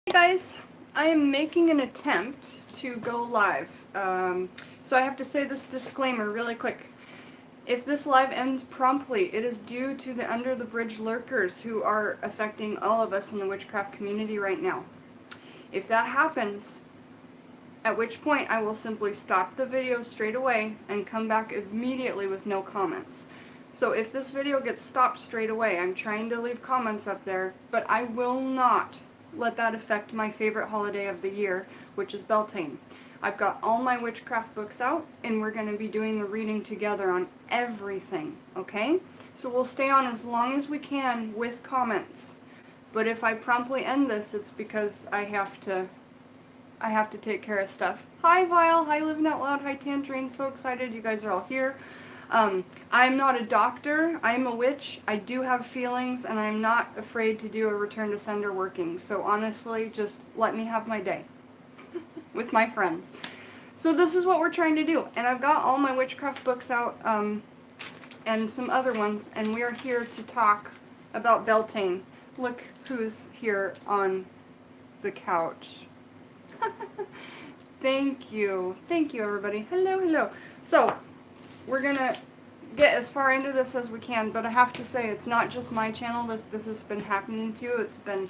Hey guys, I am making an attempt to go live. So I have to say this disclaimer really quick. If this live ends promptly, it is due to the under the bridge lurkers who are affecting all of us in the witchcraft community right now. If that happens, at which point I will simply stop the video straight away and come back immediately with no comments. So if this video gets stopped straight away, I'm trying to leave comments up there, but I will not let that affect my favorite holiday of the year, which is Beltane. I've got all my witchcraft books out, and we're going to be doing the reading together on everything, okay? So we'll stay on as long as we can with comments. But if I promptly end this, it's because I have to take care of stuff. Hi Vile, hi Living Out Loud, hi Tangerine, so excited you guys are all here. I'm not a doctor, I'm a witch, I do have feelings, and I'm not afraid to do a return to sender working. So honestly, just let me have my day with my friends. So this is what we're trying to do, and I've got all my witchcraft books out, and some other ones, and we are here to talk about Beltane. Look who's here on the couch. Thank you everybody. Hello, hello. So, we're gonna get as far into this as we can, but I have to say it's not just my channel this has been happening to. It's been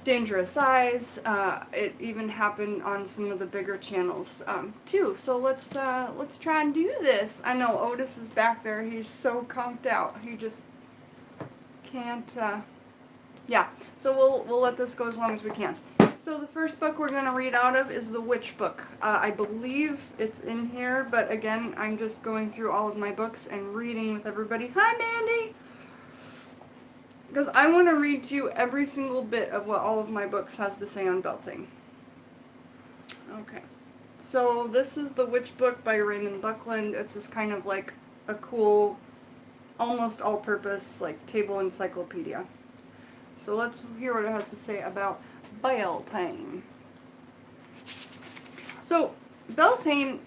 Dangerous Eyes. It even happened on some of the bigger channels too. So let's try and do this. I know Otis is back there. He's so conked out. He just can't. Yeah. So we'll let this go as long as we can. So the first book we're going to read out of is the Witch book. I believe it's in here, but again, I'm just going through all of my books and reading with everybody. Hi, Mandy! Because I want to read to you every single bit of what all of my books has to say on Beltane. Okay. So this is the Witch book by Raymond Buckland. It's just kind of like a cool, almost all-purpose, like, table encyclopedia. So let's hear what it has to say about Beltane. So, Beltane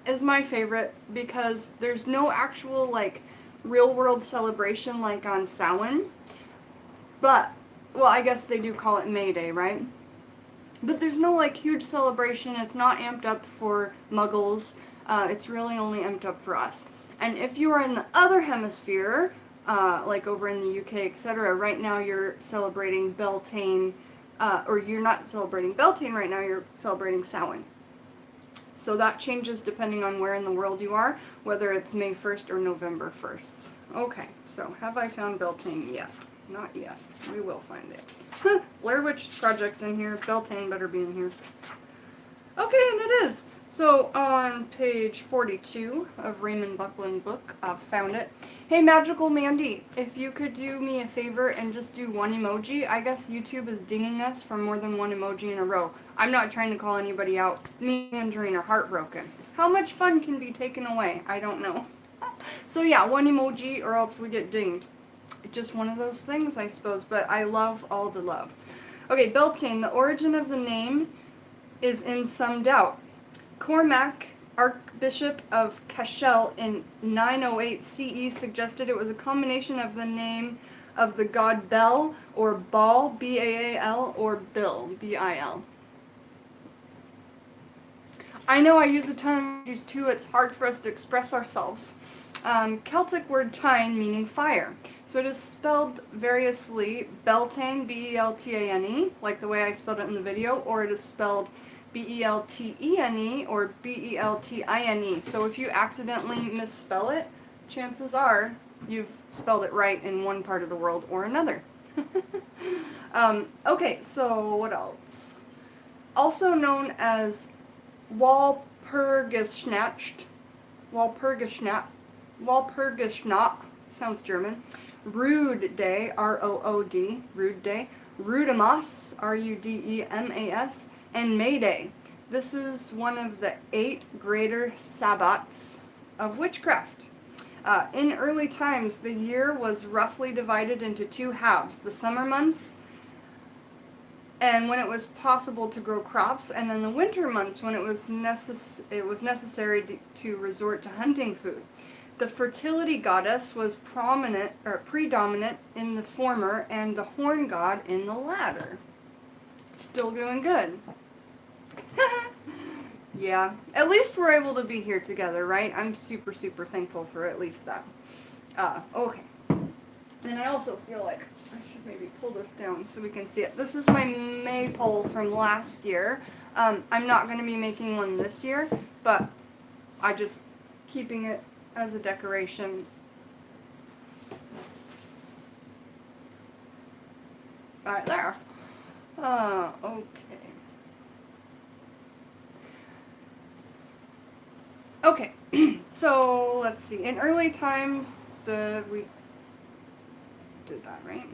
is my favorite because there's no actual, like, real-world celebration like on Samhain. But, well, I guess they do call it May Day, right? But there's no, like, huge celebration. It's not amped up for muggles. It's really only amped up for us. And if you are in the other hemisphere, like over in the UK, etc., right now you're celebrating Beltane, or you're not celebrating Beltane right now, you're celebrating Samhain. So that changes depending on where in the world you are, whether it's May 1st or November 1st. Okay, so have I found Beltane yet? Not yet. We will find it. Blair Witch Project's in here. Beltane better be in here. Okay, and it is. So on page 42 of Raymond Buckland book, I've found it. Hey, Magical Mandy, if you could do me a favor and just do one emoji. I guess YouTube is dinging us for more than one emoji in a row. I'm not trying to call anybody out. Me and Andreen are heartbroken. How much fun can be taken away? I don't know. So yeah, one emoji or else we get dinged. Just one of those things, I suppose, but I love all the love. Okay, Beltane, the origin of the name is in some doubt. Cormac, Archbishop of Cashel in 908 CE, suggested it was a combination of the name of the god Bel, or Baal, B-A-A-L, or Bil, B-I-L. I know I use a ton of emojis too, it's hard for us to express ourselves. Celtic word tyne meaning fire. So it is spelled variously Beltane, B-E-L-T-A-N-E, like the way I spelled it in the video, or it is spelled B-E-L-T-E-N-E or B-E-L-T-I-N-E. So if you accidentally misspell it, chances are you've spelled it right in one part of the world or another. Okay, so what else? Also known as Walpurgisnacht, sounds German, Rude Day, R-O-O-D, Rude Day, Rudemas, R-U-D-E-M-A-S, and May Day. This is one of the 8 greater sabbats of witchcraft. In early times, the year was roughly divided into 2 halves, the summer months, and when it was possible to grow crops, and then the winter months when it was necessary to resort to hunting food. The fertility goddess was predominant in the former, and the horn god in the latter. Still doing good. Yeah, at least we're able to be here together, right? I'm super, super thankful for at least that. Okay. And I also feel like I should maybe pull this down so we can see it. This is my maypole from last year. I'm not going to be making one this year, but I just keeping it as a decoration. Right there. Okay. Okay, so let's see. In early times, we did that, right?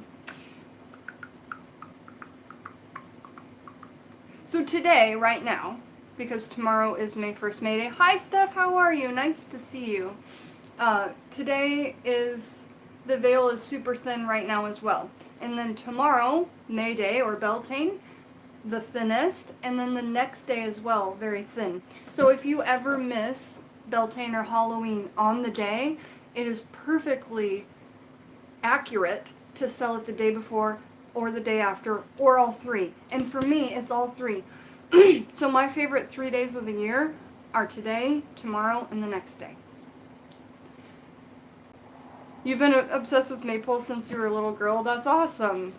So today, right now, because tomorrow is May 1st, May Day. Hi, Steph, how are you? Nice to see you. Today is, the veil is super thin right now as well. And then tomorrow, May Day, or Beltane, the thinnest, and then the next day as well, very thin. So if you ever miss Beltane or Halloween on the day, it is perfectly accurate to sell it the day before or the day after or all three. And for me, it's all three. So my favorite 3 days of the year are today, tomorrow, and the next day. You've been obsessed with maypole since you were a little girl? That's awesome.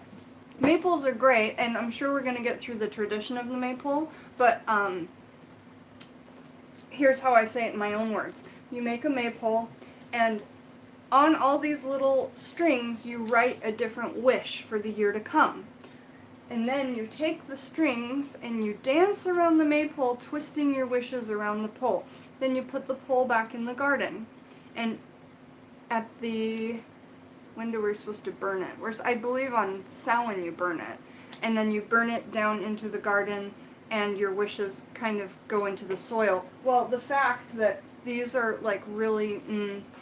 Maples are great, and I'm sure we're going to get through the tradition of the maypole, but here's how I say it in my own words. You make a maypole, and on all these little strings, you write a different wish for the year to come. And then you take the strings and you dance around the maypole, twisting your wishes around the pole. Then you put the pole back in the garden. And at the... when do we supposed to burn it? I believe on Samhain you burn it. And then you burn it down into the garden and your wishes kind of go into the soil. Well, the fact that these are like really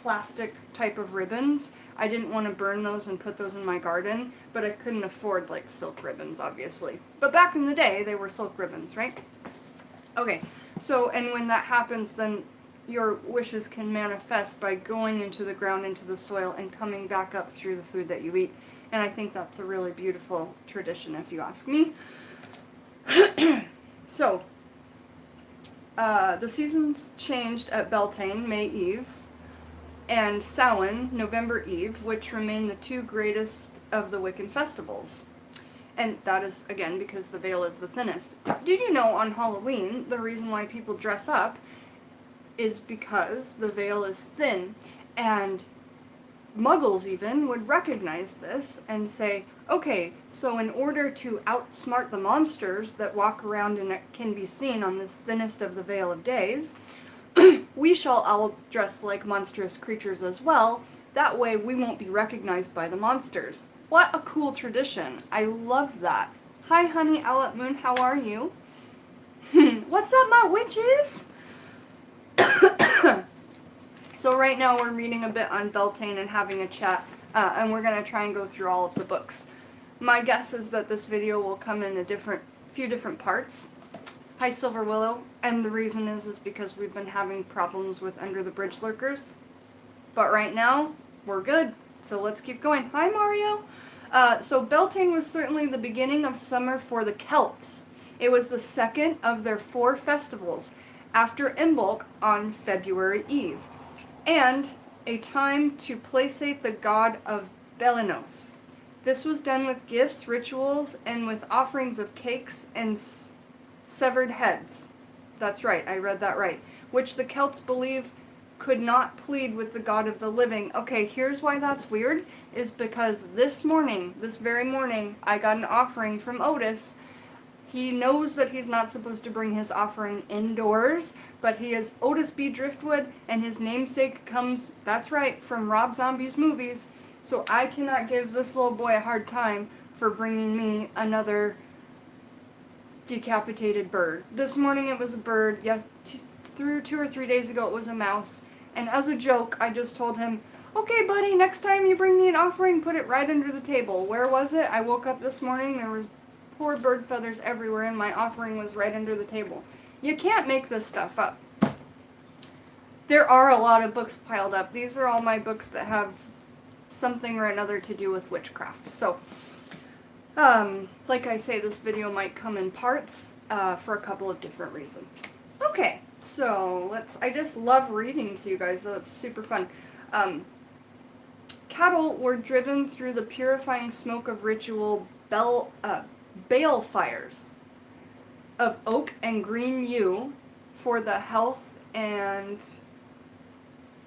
plastic type of ribbons, I didn't want to burn those and put those in my garden, but I couldn't afford like silk ribbons, obviously. But back in the day, they were silk ribbons, right? Okay, so, and when that happens, then your wishes can manifest by going into the ground, into the soil, and coming back up through the food that you eat. And I think that's a really beautiful tradition, if you ask me. So, the seasons changed at Beltane, May Eve, and Samhain, November Eve, which remain the two greatest of the Wiccan festivals. And that is, again, because the veil is the thinnest. Did you know on Halloween, the reason why people dress up is because the veil is thin, and Muggles even would recognize this and say, okay, so in order to outsmart the monsters that walk around and can be seen on this thinnest of the Veil of Days, we shall all dress like monstrous creatures as well. That way we won't be recognized by the monsters. What a cool tradition. I love that. Hi, honey, Owlet Moon, how are you? What's up, my witches? So right now we're reading a bit on Beltane and having a chat, and we're going to try and go through all of the books. My guess is that this video will come in a few different parts. Hi, Silver Willow, and the reason is because we've been having problems with Under the Bridge lurkers. But right now, we're good, so let's keep going. Hi, Mario! So Beltane was certainly the beginning of summer for the Celts. It was the second of their 4 festivals, after Imbolc on February Eve, and a time to placate the god of Belinos. This was done with gifts, rituals, and with offerings of cakes and severed heads. That's right, I read that right. Which the Celts believe could not plead with the god of the living. Okay, here's why that's weird, is because this very morning, I got an offering from Otis. He knows that he's not supposed to bring his offering indoors, but he is Otis B. Driftwood, and his namesake comes, that's right, from Rob Zombie's movies. So I cannot give this little boy a hard time for bringing me another decapitated bird. This morning it was a bird. Yes, 2 or 3 days ago it was a mouse. And as a joke, I just told him, okay, buddy, next time you bring me an offering, put it right under the table. Where was it? I woke up this morning, there was poor bird feathers everywhere, and my offering was right under the table. You can't make this stuff up. There are a lot of books piled up. These are all my books that have something or another to do with witchcraft. So, Like I say, this video might come in parts for a couple of different reasons. Okay, so I just love reading to you guys, though. It's super fun. Cattle were driven through the purifying smoke of ritual bale fires of oak and green yew for the health and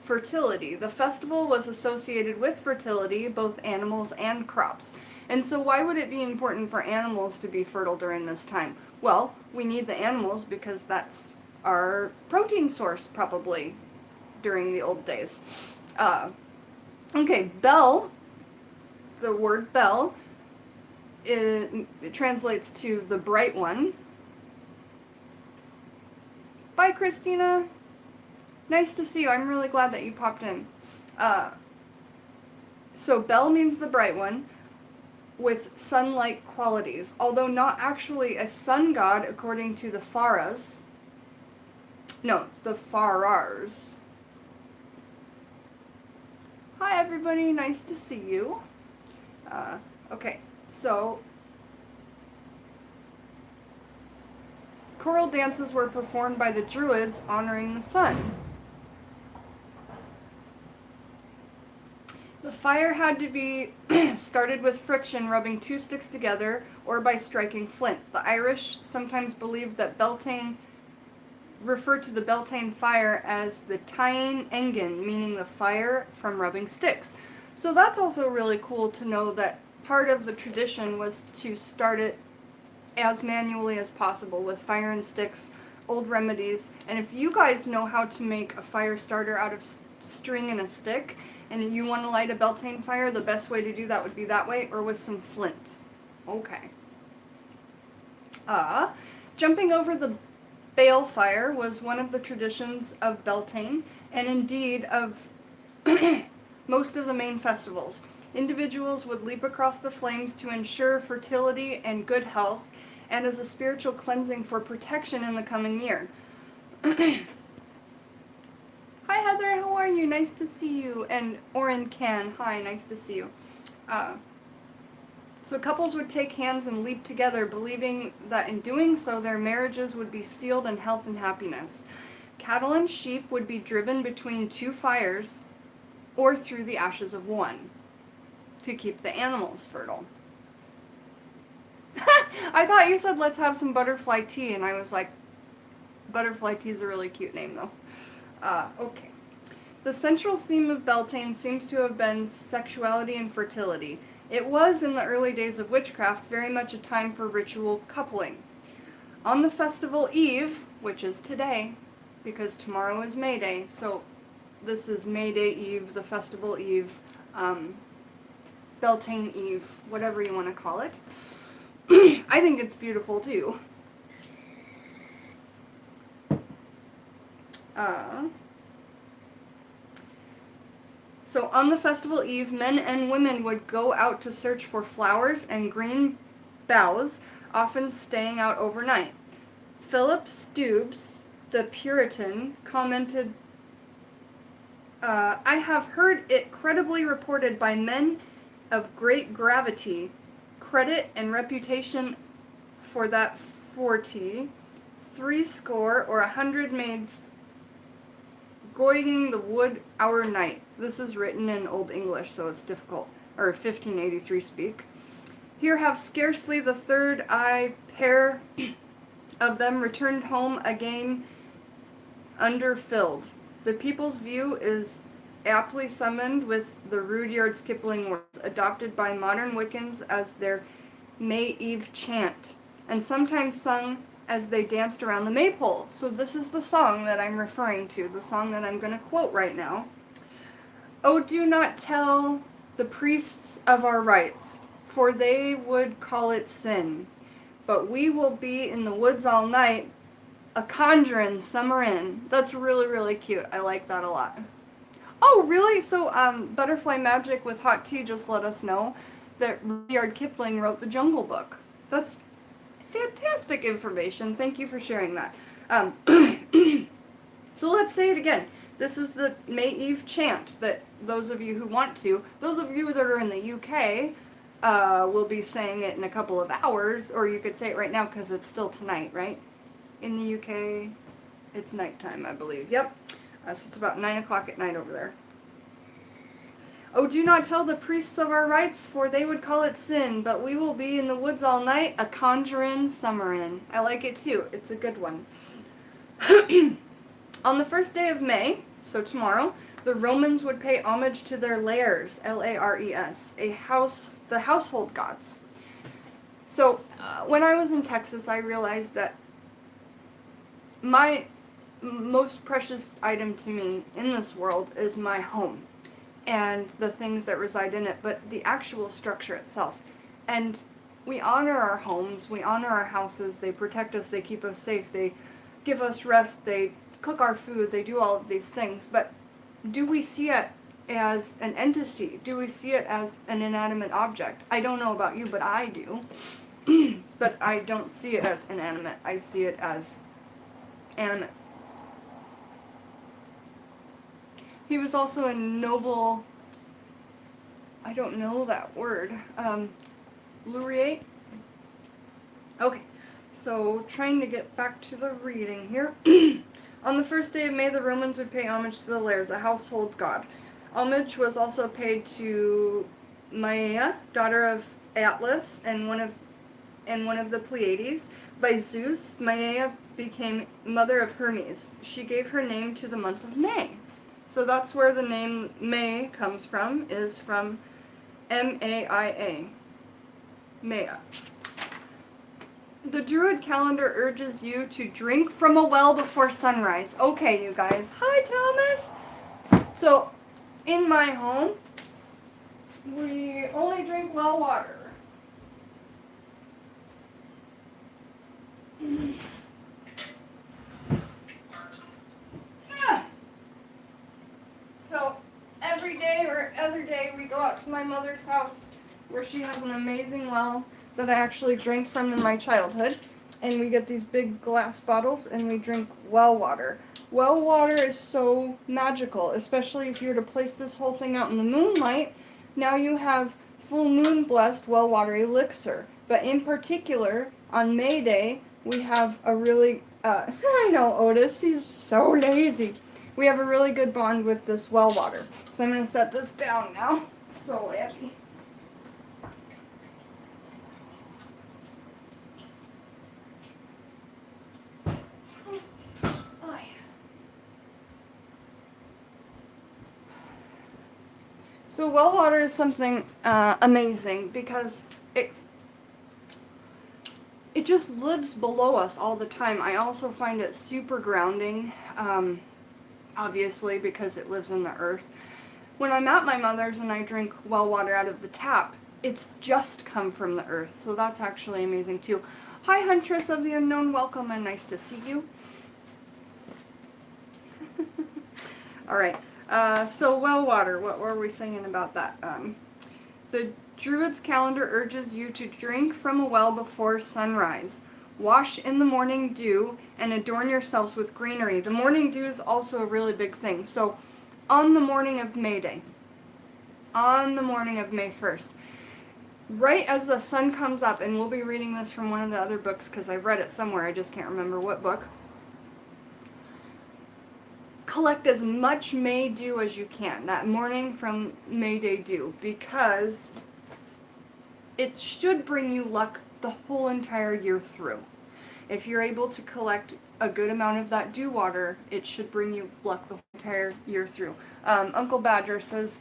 fertility. The festival was associated with fertility, both animals and crops. And so why would it be important for animals to be fertile during this time? Well, we need the animals because that's our protein source, probably, during the old days. Okay, Bel, the word Bel, it translates to the bright one. Bye, Christina. Nice to see you. I'm really glad that you popped in. So Bel means the bright one, with sun-like qualities, although not actually a sun god according to the Faras. No, the Farars. Hi everybody, nice to see you. Okay, so choral dances were performed by the Druids honoring the sun. The fire had to be started with friction, rubbing two sticks together, or by striking flint. The Irish sometimes believed that Beltane referred to the Beltane fire as the Taine Engin, meaning the fire from rubbing sticks. So that's also really cool to know that part of the tradition was to start it as manually as possible with fire and sticks, old remedies. And if you guys know how to make a fire starter out of string and a stick, and you want to light a Beltane fire, the best way to do that would be that way, or with some flint. Okay. Jumping over the bale fire was one of the traditions of Beltane, and indeed of most of the main festivals. Individuals would leap across the flames to ensure fertility and good health, and as a spiritual cleansing for protection in the coming year. Hi Heather, how are you? Nice to see you. And Oren Can, hi, nice to see you. So couples would take hands and leap together, believing that in doing so their marriages would be sealed in health and happiness. Cattle and sheep would be driven between two fires or through the ashes of one to keep the animals fertile. I thought you said let's have some butterfly tea, and I was like, butterfly tea is a really cute name though. Okay. The central theme of Beltane seems to have been sexuality and fertility. It was, in the early days of witchcraft, very much a time for ritual coupling. On the festival eve, which is today, because tomorrow is May Day, so this is May Day Eve, the festival eve, Beltane Eve, whatever you want to call it. I think it's beautiful too. So on the festival eve, men and women would go out to search for flowers and green boughs, often staying out overnight. Philip Stubbs, the Puritan, commented, I have heard it credibly reported by men of great gravity, credit and reputation for that 40, 80 or 100 maids goying the wood our night. This is written in Old English, so it's difficult, or 1583 speak. Here have scarcely the third eye pair of them returned home again underfilled. The people's view is aptly summoned with the Rudyard's Kipling words, adopted by modern Wiccans as their May Eve chant, and sometimes sung as they danced around the Maypole. So this is the song that I'm referring to, the song that I'm going to quote right now. Oh, do not tell the priests of our rites, for they would call it sin. But we will be in the woods all night, a conjurin' summer in. That's really, really cute. I like that a lot. Oh, really? So, Butterfly Magic with Hot Tea just let us know that Rudyard Kipling wrote the Jungle Book. That's fantastic information. Thank you for sharing that. So let's say it again. This is the May Eve chant that those of you who want to, those of you that are in the UK, we'll be saying it in a couple of hours, or you could say it right now because it's still tonight, right? In the UK, it's nighttime, I believe. Yep. So it's about 9 o'clock at night over there. Oh, do not tell the priests of our rites, for they would call it sin, but we will be in the woods all night, a conjurin' summerin'. I like it too. It's a good one. On the first day of May, so tomorrow, the Romans would pay homage to their lares, Lares, the household gods. So, when I was in Texas, I realized that my most precious item to me in this world is my home and the things that reside in it, but the actual structure itself. And we honor our homes, we honor our houses, they protect us, they keep us safe, they give us rest, they cook our food, they do all of these things, but do we see it as an entity? Do we see it as an inanimate object? I don't know about you, but I do. But I don't see it as inanimate, I see it as animate. He was also a noble, I don't know that word, laureate? Okay, so trying to get back to the reading here. On the first day of May, the Romans would pay homage to the Lares, a household god. Homage was also paid to Maia, daughter of Atlas, and one of the Pleiades. By Zeus, Maia became mother of Hermes. She gave her name to the month of May. So that's where the name May comes from, is from M-A-I-A. Maya. The Druid calendar urges you to drink from a well before sunrise. Okay, you guys. Hi, Thomas! So, in my home, we only drink well water. So, every day or other day, we go out to my mother's house where she has an amazing well that I actually drank from in my childhood. And we get these big glass bottles and we drink well water. Well water is so magical, especially if you were to place this whole thing out in the moonlight. Now you have full moon blessed well water elixir. But in particular, on May Day, we have a really, I know Otis, he's so lazy. We have a really good bond with this well water. So I'm going to set this down now. It's so heavy. So well water is something amazing because it just lives below us all the time. I also find it super grounding, obviously because it lives in the earth. When I'm at my mother's and I drink well water out of the tap, it's just come from the earth, so that's actually amazing too. Hi Huntress of the Unknown, welcome and nice to see you. Alright. So well water, what were we saying about that? The Druid's calendar urges you to drink from a well before sunrise. Wash in the morning dew and adorn yourselves with greenery. The morning dew is also a really big thing. So on the morning of May Day, on the morning of May 1st, right as the sun comes up, and we'll be reading this from one of the other books because I've read it somewhere, I just can't remember what book. Collect as much May dew as you can that morning from May Day dew, because it should bring you luck the whole entire year through. If you're able to collect a good amount of that dew water, it should bring you luck the whole entire year through. Uncle Badger says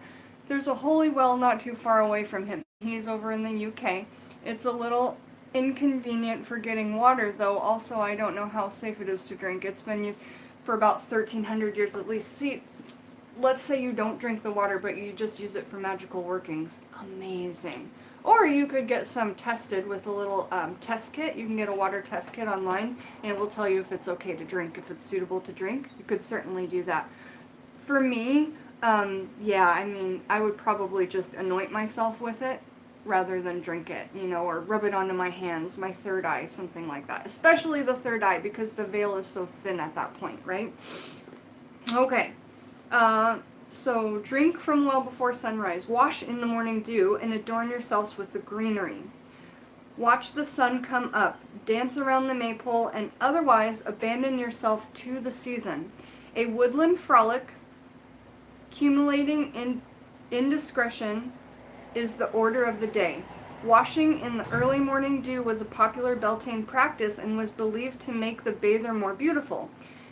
there's a holy well not too far away from him. He's over in the UK. It's a little inconvenient for getting water, though. Also, I don't know how safe it is to drink. It's been used for about 1,300 years at least. See, let's say you don't drink the water, but you just use it for magical workings. Amazing. Or you could get some tested with a little test kit. You can get a water test kit online, and it will tell you if it's okay to drink, if it's suitable to drink. You could certainly do that. For me, yeah, I mean, I would probably just anoint myself with it rather than drink it, you know, or rub it onto my hands, my third eye, something like that. Especially the third eye, because the veil is so thin at that point, right? Okay. So drink from well before sunrise, wash in the morning dew, and adorn yourselves with the greenery. Watch the sun come up, dance around the maypole, and otherwise abandon yourself to the season. A woodland frolic, accumulating in indiscretion, is the order of the day. Washing in the early morning dew was a popular Beltane practice and was believed to make the bather more beautiful.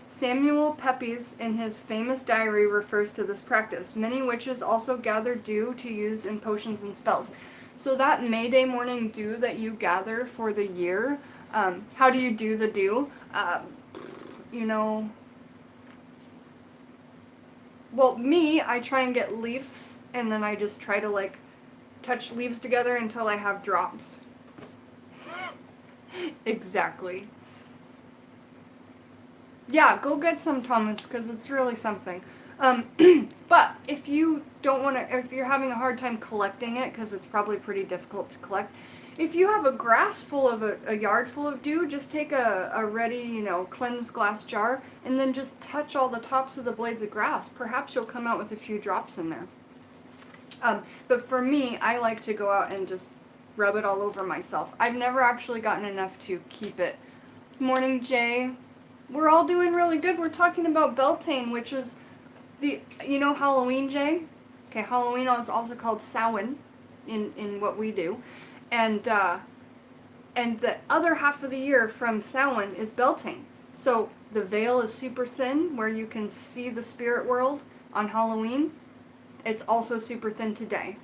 Samuel Pepys, in his famous diary, refers to this practice. Many witches also gather dew to use in potions and spells. So that May Day morning dew that you gather for the year, how do you do the dew? You know, well, me, I try and get leaves, and then I just try to, like, touch leaves together until I have drops. Exactly. Yeah, go get some, Thomas, because it's really something. But if you don't want to, if you're having a hard time collecting it, because it's probably pretty difficult to collect, if you have a grass full of a yard full of dew, just take a ready, you know, cleansed glass jar, and then just touch all the tops of the blades of grass. Perhaps you'll come out with a few drops in there. But for me, I like to go out and just rub it all over myself. I've never actually gotten enough to keep it. Morning, Jay. We're all doing really good. We're talking about Beltane, which is the, you know, Halloween, Jay? Okay, Halloween is also called Samhain in what we do. And the other half of the year from Samhain is Beltane. So the veil is super thin where you can see the spirit world on Halloween. It's also super thin today.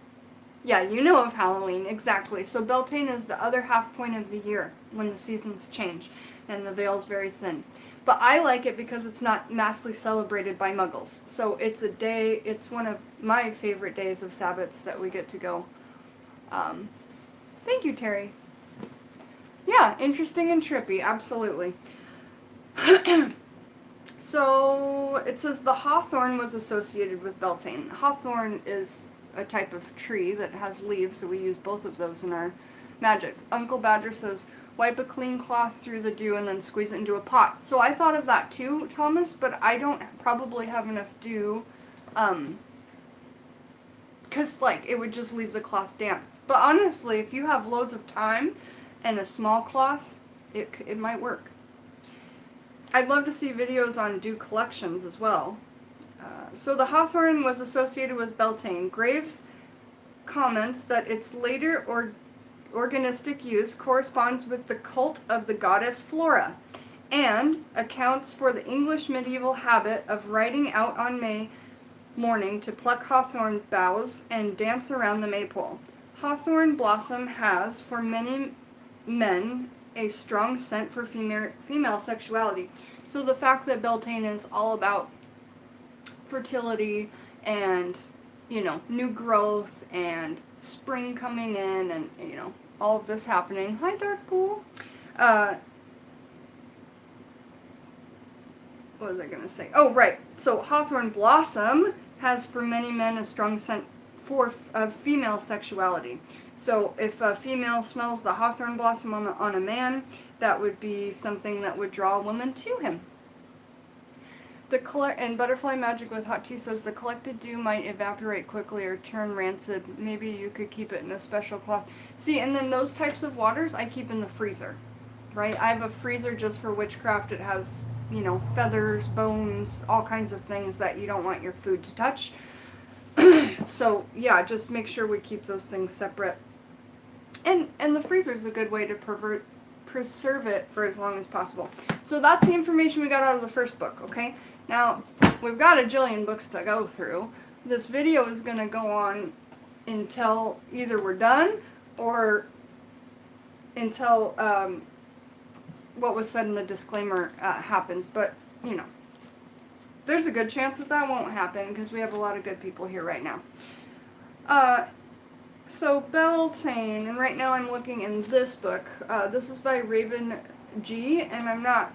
Yeah, you know of Halloween, exactly. So Beltane is the other half point of the year when the seasons change and the veil's very thin. But I like it because it's not massively celebrated by muggles. So it's a day, it's one of my favorite days of Sabbats that we get to go. Thank you, Terry. Yeah, interesting and trippy, absolutely. So it says the hawthorn was associated with Beltane. Hawthorn is a type of tree that has leaves, so we use both of those in our magic. Uncle Badger says, wipe a clean cloth through the dew and then squeeze it into a pot. So I thought of that too, Thomas, but I don't probably have enough dew, because, like, it would just leave the cloth damp. But honestly, if you have loads of time and a small cloth, it might work. I'd love to see videos on dew collections as well. So the hawthorn was associated with Beltane. Graves comments that its later organistic use corresponds with the cult of the goddess Flora, and accounts for the English medieval habit of riding out on May morning to pluck hawthorn boughs and dance around the maypole. Hawthorn blossom has, for many men, a strong scent for female sexuality. So the fact that Beltane is all about fertility and, you know, new growth and spring coming in and, you know, all of this happening. Hi, Dark Pool. What was I going to say? Oh, right. So hawthorn blossom has for many men a strong scent for female sexuality. So if a female smells the hawthorn blossom on a man, that would be something that would draw a woman to him. And Butterfly Magic with Hot Tea says the collected dew might evaporate quickly or turn rancid. Maybe you could keep it in a special cloth. See, and then those types of waters I keep in the freezer, right? I have a freezer just for witchcraft. It has, you know, feathers, bones, all kinds of things that you don't want your food to touch. So, yeah, just make sure we keep those things separate. And the freezer is a good way to preserve it for as long as possible. So that's the information we got out of the first book, okay? Now, we've got a jillion books to go through. This video is going to go on until either we're done or until what was said in the disclaimer happens. But, you know, there's a good chance that that won't happen because we have a lot of good people here right now. So Beltane, and right now I'm looking in this book. This is by Raven G, and I'm not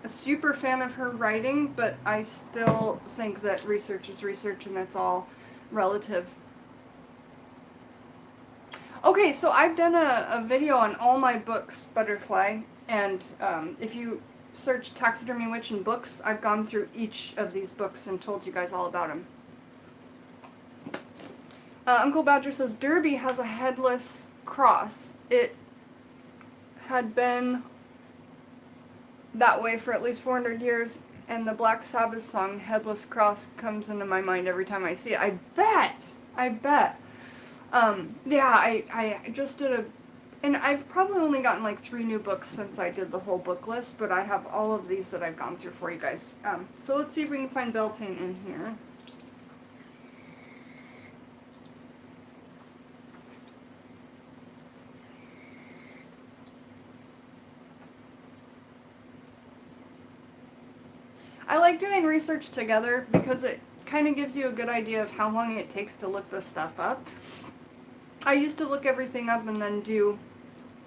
a super fan of her writing, but I still think that research is research and it's all relative. Okay, so I've done a video on all my books, Butterfly, and if you search Taxidermy Witch in books, I've gone through each of these books and told you guys all about them. Uncle Badger says Derby has a headless cross. It had been that way for at least 400 years, and the Black Sabbath song Headless Cross comes into my mind every time I see it. I bet. Yeah, I just did a, and I've probably only gotten like 3 new books since I did the whole book list, but I have all of these that I've gone through for you guys. So let's see if we can find Beltane in here. I like doing research together because it kind of gives you a good idea of how long it takes to look this stuff up. I used to look everything up and then do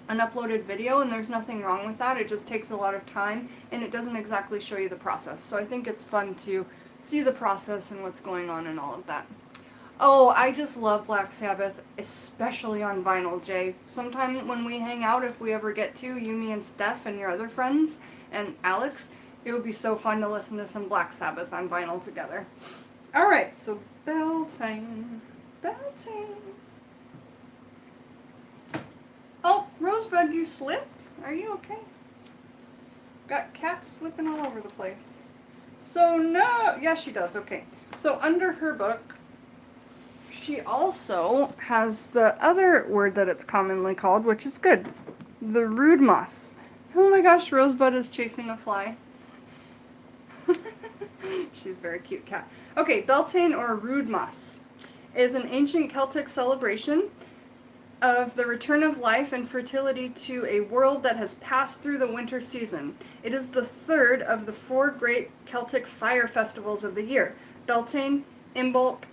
an uploaded video, and there's nothing wrong with that. It just takes a lot of time, and it doesn't exactly show you the process. So I think it's fun to see the process and what's going on and all of that. Oh, I just love Black Sabbath, especially on vinyl, Jay. Sometime when we hang out, if we ever get to, you, me, and Steph, and your other friends, and Alex, it would be so fun to listen to some Black Sabbath on vinyl together. Alright, so Beltane. Oh, Rosebud, you slipped? Are you okay? Got cats slipping all over the place. So no, yeah, she does, okay. So under her book, she also has the other word that it's commonly called, which is good. The rude moss. Oh my gosh, Rosebud is chasing a fly. She's a very cute cat. Okay, Beltane or Rude Moss is an ancient Celtic celebration of the return of life and fertility to a world that has passed through the winter season. It is the third of the 4 great Celtic fire festivals of the year: Beltane, Imbolc,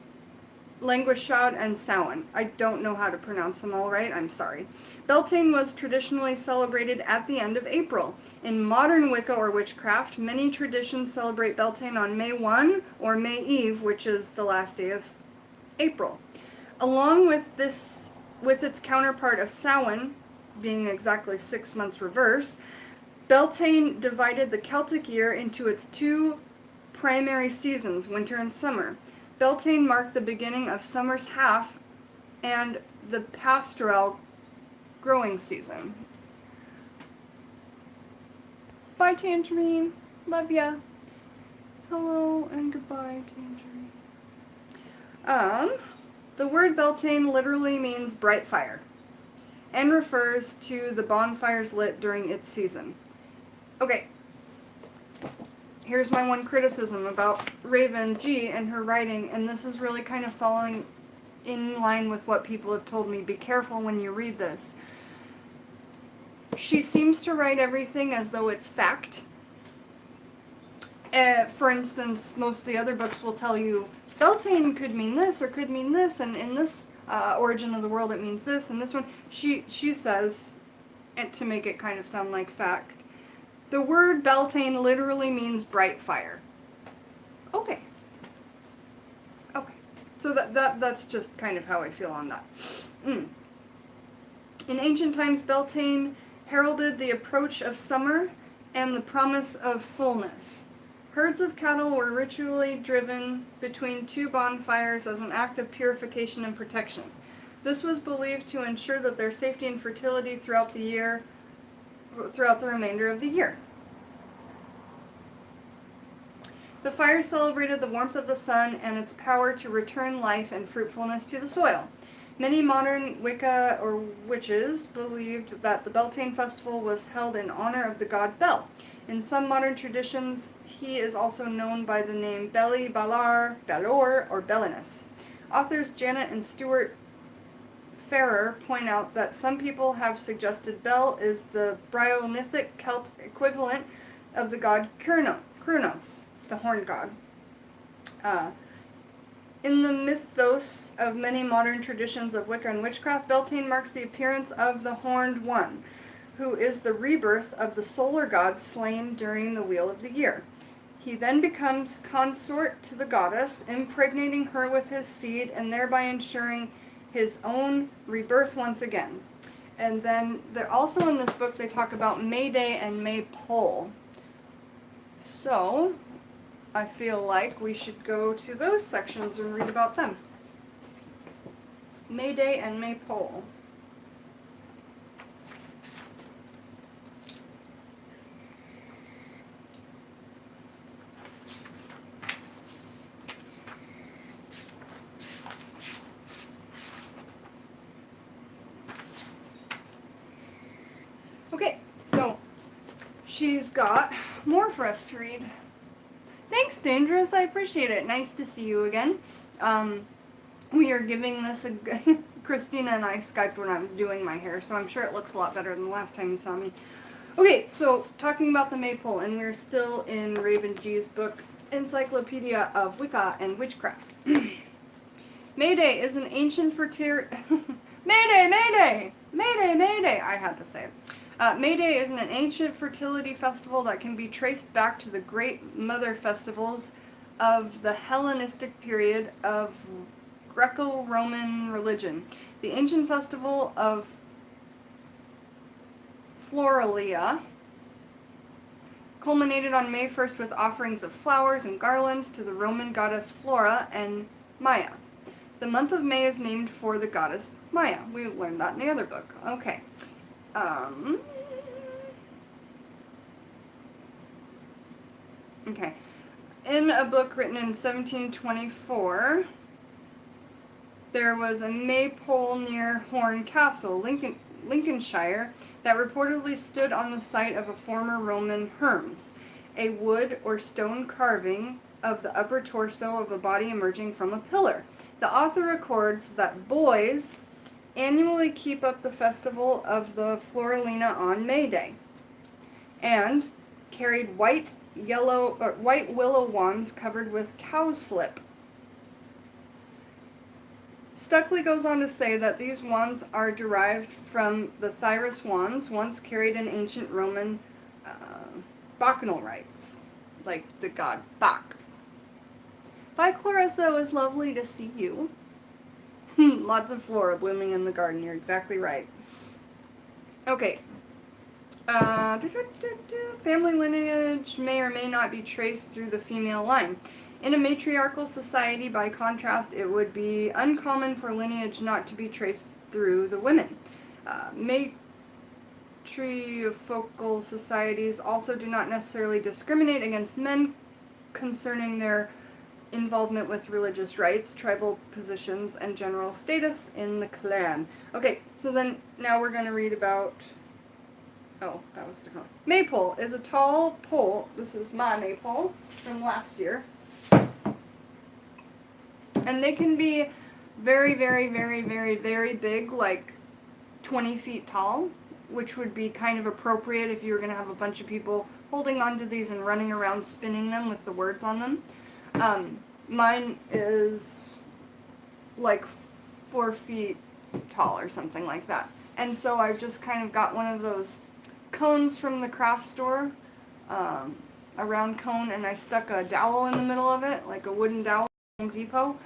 Languishad, and Samhain. I don't know how to pronounce them all right, I'm sorry. Beltane was traditionally celebrated at the end of April. In modern Wicca or witchcraft, many traditions celebrate Beltane on May 1 or May Eve, which is the last day of April. Along with its counterpart of Samhain, being exactly 6 months reverse, Beltane divided the Celtic year into its 2 primary seasons, winter and summer. Beltane marked the beginning of summer's half and the pastoral growing season. Bye, Tangerine. Love ya. Hello and goodbye, Tangerine. The word Beltane literally means bright fire and refers to the bonfires lit during its season. Okay. Here's my one criticism about Raven G and her writing, and this is really kind of following in line with what people have told me. Be careful when you read this. She seems to write everything as though it's fact. For instance, most of the other books will tell you Beltane could mean this or could mean this, and in this origin of the world it means this, and this one she says, and to make it kind of sound like fact, the word Beltane literally means bright fire. Okay. So that's just kind of how I feel on that. In ancient times, Beltane heralded the approach of summer and the promise of fullness. Herds of cattle were ritually driven between 2 bonfires as an act of purification and protection. This was believed to ensure that their safety and fertility throughout the remainder of the year. The fire celebrated the warmth of the sun and its power to return life and fruitfulness to the soil. Many modern Wicca or witches believed that the Beltane festival was held in honor of the god Bel. In some modern traditions, he is also known by the name Beli, Balar, Balor, or Belinus. Authors Janet and Stuart Farrer point out that some people have suggested Bel is the Bryolithic Celt equivalent of the god Kronos, the horn god. In the mythos of many modern traditions of Wicca and witchcraft, Beltane marks the appearance of the Horned One, who is the rebirth of the solar god slain during the Wheel of the Year. He then becomes consort to the goddess, impregnating her with his seed and thereby ensuring his own rebirth once again. And then they're also in this book they talk about May Day and Maypole. So I feel like we should go to those sections and read about them. Mayday and Maypole. Okay, so she's got more for us to read. Thanks, Dangerous. I appreciate it. Nice to see you again. We are giving this a Christina and I Skyped when I was doing my hair, so I'm sure it looks a lot better than the last time you saw me. Okay, so talking about the Maypole, and we're still in Raven G's book, Encyclopedia of Wicca and Witchcraft. Mayday is an ancient fertility... Mayday! Mayday! Mayday! Mayday! I had to say it. Mayday is an ancient fertility festival that can be traced back to the great mother festivals of the Hellenistic period of Greco-Roman religion. The ancient festival of Floralia culminated on May 1st with offerings of flowers and garlands to the Roman goddess Flora and Maya. The month of May is named for the goddess Maya. We learned that in the other book. Okay. Okay. In a book written in 1724, there was a Maypole near Horn Castle, Lincolnshire, that reportedly stood on the site of a former Roman herms, a wood or stone carving of the upper torso of a body emerging from a pillar. The author records that boys annually keep up the festival of the Floralina on May Day, and carried white willow wands covered with cowslip. Stuckley goes on to say that these wands are derived from the Thyrus wands, once carried in ancient Roman bacchanal rites, like the god Bach. Bye, Clarissa. It was lovely to see you. Lots of flora blooming in the garden. You're exactly right. Okay. Family lineage may or may not be traced through the female line. In a matriarchal society, by contrast, it would be uncommon for lineage not to be traced through the women. Matrifocal societies also do not necessarily discriminate against men concerning their involvement with religious rites, tribal positions, and general status in the clan. Okay, so then now we're going to read about... Oh, that was different. Maypole is a tall pole. This is my Maypole from last year. And they can be very, very, very, very, very big, like 20 feet tall, which would be kind of appropriate if you were going to have a bunch of people holding onto these and running around spinning them with the words on them. Mine is like 4 feet tall or something like that. And so I've just kind of got one of those cones from the craft store, a round cone, and I stuck a dowel in the middle of it, like a wooden dowel from Home Depot,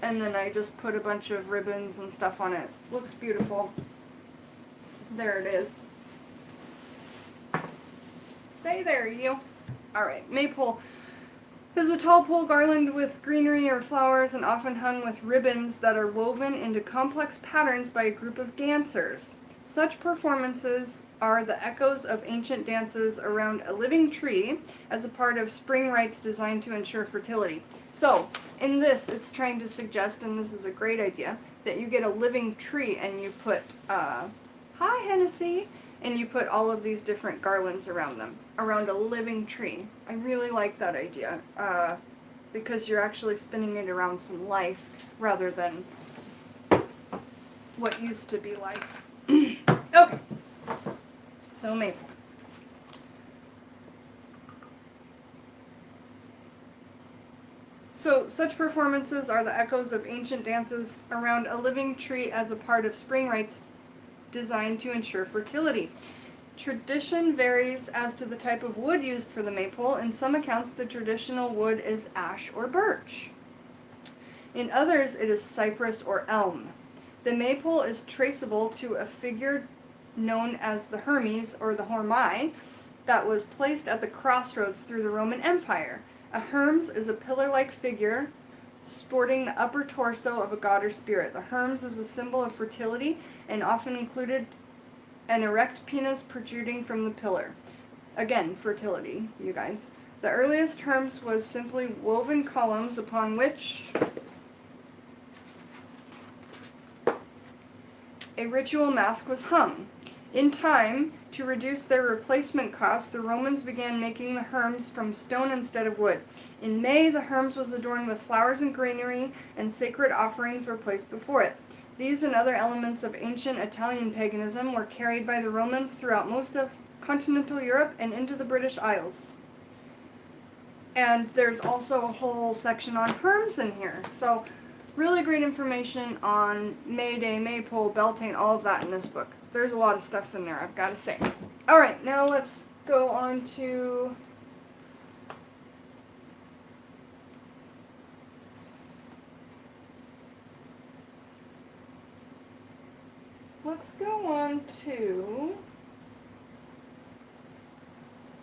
and then I just put a bunch of ribbons and stuff on it. Looks beautiful. There it is. Stay there, you. Alright, Maypole is a tall pole garland with greenery or flowers and often hung with ribbons that are woven into complex patterns by a group of dancers. Such performances are the echoes of ancient dances around a living tree as a part of spring rites designed to ensure fertility. So, in this, it's trying to suggest, and this is a great idea, that you get a living tree and you put, hi Hennessy, and you put all of these different garlands around them, around a living tree. I really like that idea, because you're actually spinning it around some life rather than what used to be life. Okay, so Maypole. So, such performances are the echoes of ancient dances around a living tree as a part of spring rites designed to ensure fertility. Tradition varies as to the type of wood used for the Maypole. In some accounts, the traditional wood is ash or birch. In others, it is cypress or elm. The Maypole is traceable to a figure known as the Hermes, or the Hormai, that was placed at the crossroads through the Roman Empire. A Hermes is a pillar-like figure sporting the upper torso of a god or spirit. The Hermes is a symbol of fertility and often included an erect penis protruding from the pillar. Again, fertility, you guys. The earliest Hermes was simply woven columns upon which a ritual mask was hung. In time, to reduce their replacement costs, the Romans began making the Hermes from stone instead of wood. In May, the Hermes was adorned with flowers and greenery, and sacred offerings were placed before it. These and other elements of ancient Italian paganism were carried by the Romans throughout most of continental Europe and into the British Isles. And there's also a whole section on Hermes in here. So, really great information on May Day, Maypole, Beltane, all of that in this book. There's a lot of stuff in there, I've got to say. Alright, now let's go on to...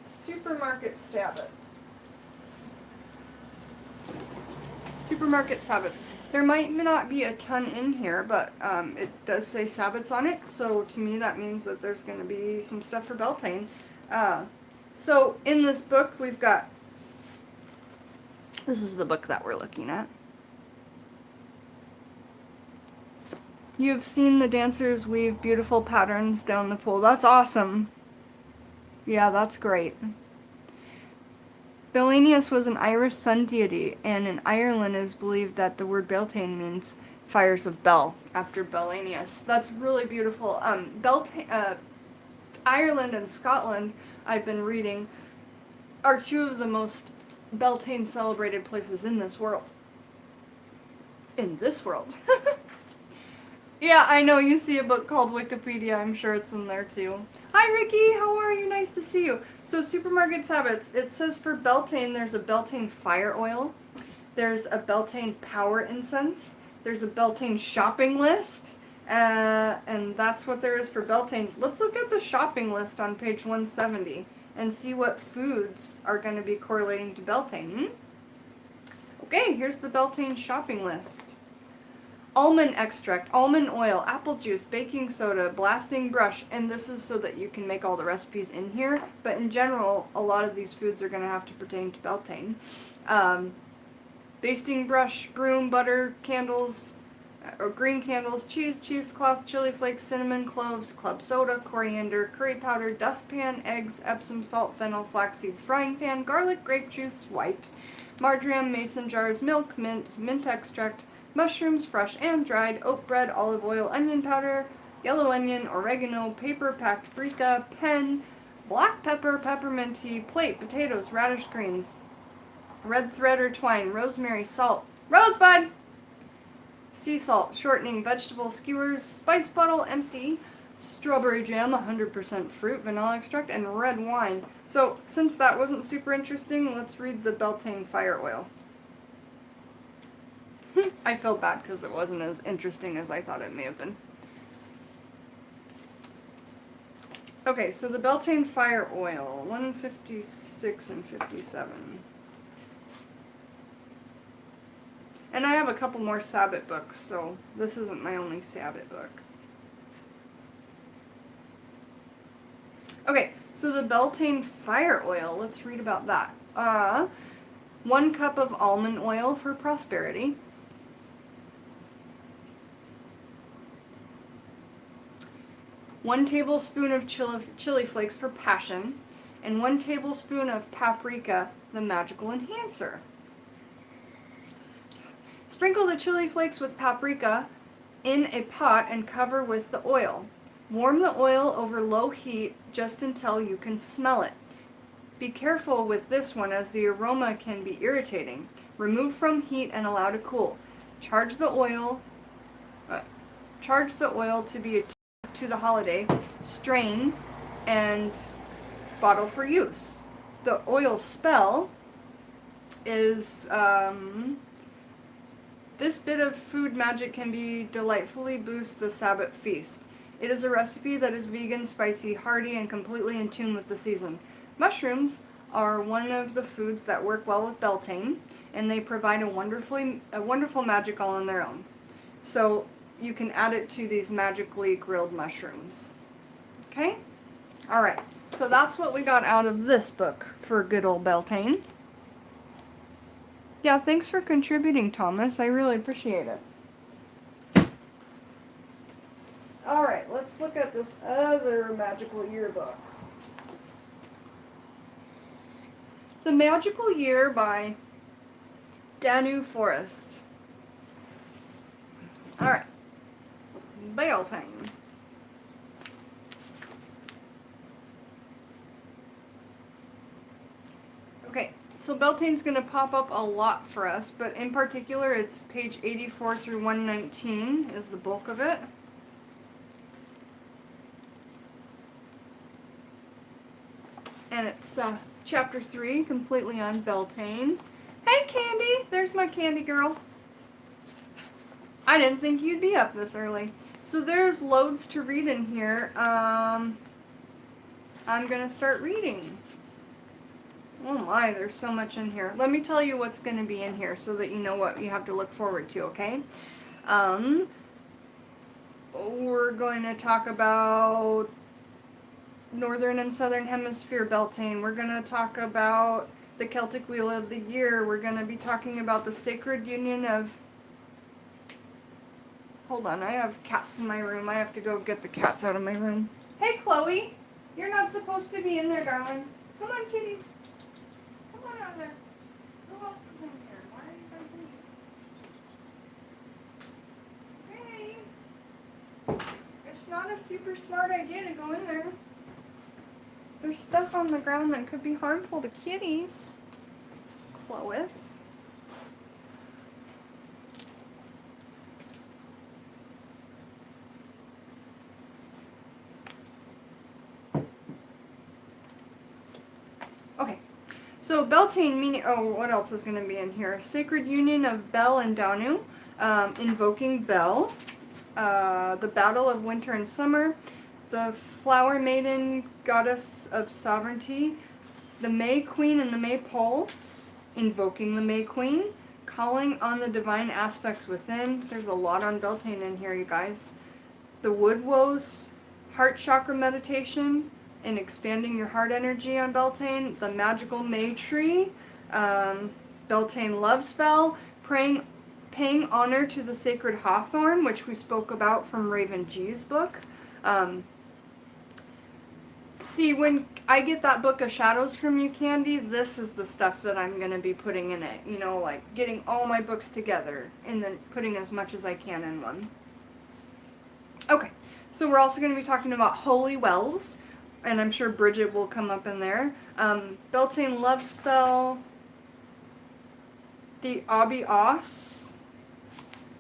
supermarket sabbats. Supermarket sabbats. There might not be a ton in here, but it does say sabbats on it, so to me that means that there's going to be some stuff for Beltane. So in this book we've got, this is the book that we're looking at. You've seen the dancers weave beautiful patterns down the pool. That's awesome. Yeah, that's great. Belanius was an Irish sun deity, and in Ireland it is believed that the word Beltane means fires of Bel, after Belanius. That's really beautiful. Ireland and Scotland, I've been reading, are two of the most Beltane celebrated places in this world. In this world. Yeah, I know, you see a book called Wikipedia, I'm sure it's in there too. Hi Ricky, how are you? Nice to see you. So supermarket sabbats, it says for Beltane there's a Beltane fire oil, there's a Beltane power incense, there's a Beltane shopping list, and that's what there is for Beltane. Let's look at the shopping list on page 170 and see what foods are going to be correlating to Beltane. Okay, here's the Beltane shopping list. Almond extract, almond oil, apple juice, baking soda, blasting brush, and this is so that you can make all the recipes in here, but in general, a lot of these foods are going to have to pertain to Beltane. Basting brush, broom, butter, candles, or green candles, cheese, cheesecloth, chili flakes, cinnamon, cloves, club soda, coriander, curry powder, dustpan, eggs, Epsom salt, fennel, flax seeds, frying pan, garlic, grape juice, white, marjoram, mason jars, milk, mint extract, mushrooms, fresh and dried, oat bread, olive oil, onion powder, yellow onion, oregano, paper, paprika, pen, black pepper, peppermint tea, plate, potatoes, radish greens, red thread or twine, rosemary, salt, rosebud, sea salt, shortening, vegetable skewers, spice bottle empty, strawberry jam, 100% fruit, vanilla extract, and red wine. So, since that wasn't super interesting, let's read the Beltane fire oil. I feel bad because it wasn't as interesting as I thought it may have been. Okay, so the Beltane fire oil, 156 and 57. And I have a couple more Sabbat books, so this isn't my only Sabbat book. Okay, so the Beltane fire oil, let's read about that. 1 cup of almond oil for prosperity. 1 tablespoon of chili flakes for passion, and 1 tablespoon of paprika, the magical enhancer. Sprinkle the chili flakes with paprika in a pot and cover with the oil. Warm the oil over low heat just until you can smell it. Be careful with this one as the aroma can be irritating. Remove from heat and allow to cool. Charge the oil to be to the holiday, strain, and bottle for use. The oil spell is, this bit of food magic can be delightfully boost the Sabbat feast. It is a recipe that is vegan, spicy, hearty, and completely in tune with the season. Mushrooms are one of the foods that work well with Beltane, and they provide a wonderful magic all on their own. So you can add it to these magically grilled mushrooms. Okay? Alright, so that's what we got out of this book for good old Beltane. Yeah, thanks for contributing, Thomas. I really appreciate it. Alright, let's look at this other magical yearbook. The Magical Year by Danu Forrest. Alright. Beltane. Okay, so Beltane's going to pop up a lot for us, but in particular it's page 84 through 119 is the bulk of it. And it's chapter 3, completely on Beltane. Hey Candy! There's my Candy girl. I didn't think you'd be up this early. So there's loads to read in here. I'm going to start reading. Oh my, there's so much in here. Let me tell you what's going to be in here so that you know what you have to look forward to, okay? We're going to talk about Northern and Southern Hemisphere Beltane. We're going to talk about the Celtic Wheel of the Year. We're going to be talking about the Sacred Union of... Hold on, I have cats in my room. I have to go get the cats out of my room. Hey, Chloe! You're not supposed to be in there, darling. Come on, kitties. Come on out there. Who else is in here? Why are you guys in here? Hey! It's not a super smart idea to go in there. There's stuff on the ground that could be harmful to kitties. Clois. Okay, so Beltane meaning, oh, what else is going to be in here? Sacred Union of Bel and Danu, invoking Bel, the Battle of Winter and Summer, the Flower Maiden, Goddess of Sovereignty, the May Queen and the Maypole, invoking the May Queen, calling on the divine aspects within. There's a lot on Beltane in here, you guys. The Wood Woes, Heart Chakra Meditation, and expanding your heart energy on Beltane, the Magical May Tree, Beltane Love Spell, paying honor to the sacred Hawthorn, which we spoke about from Raven G's book. See, when I get that Book of Shadows from you, Candy, this is the stuff that I'm going to be putting in it. You know, like getting all my books together and then putting as much as I can in one. Okay, so we're also going to be talking about Holy Wells, and I'm sure Bridget will come up in there. Beltane Love Spell, the Abi Os.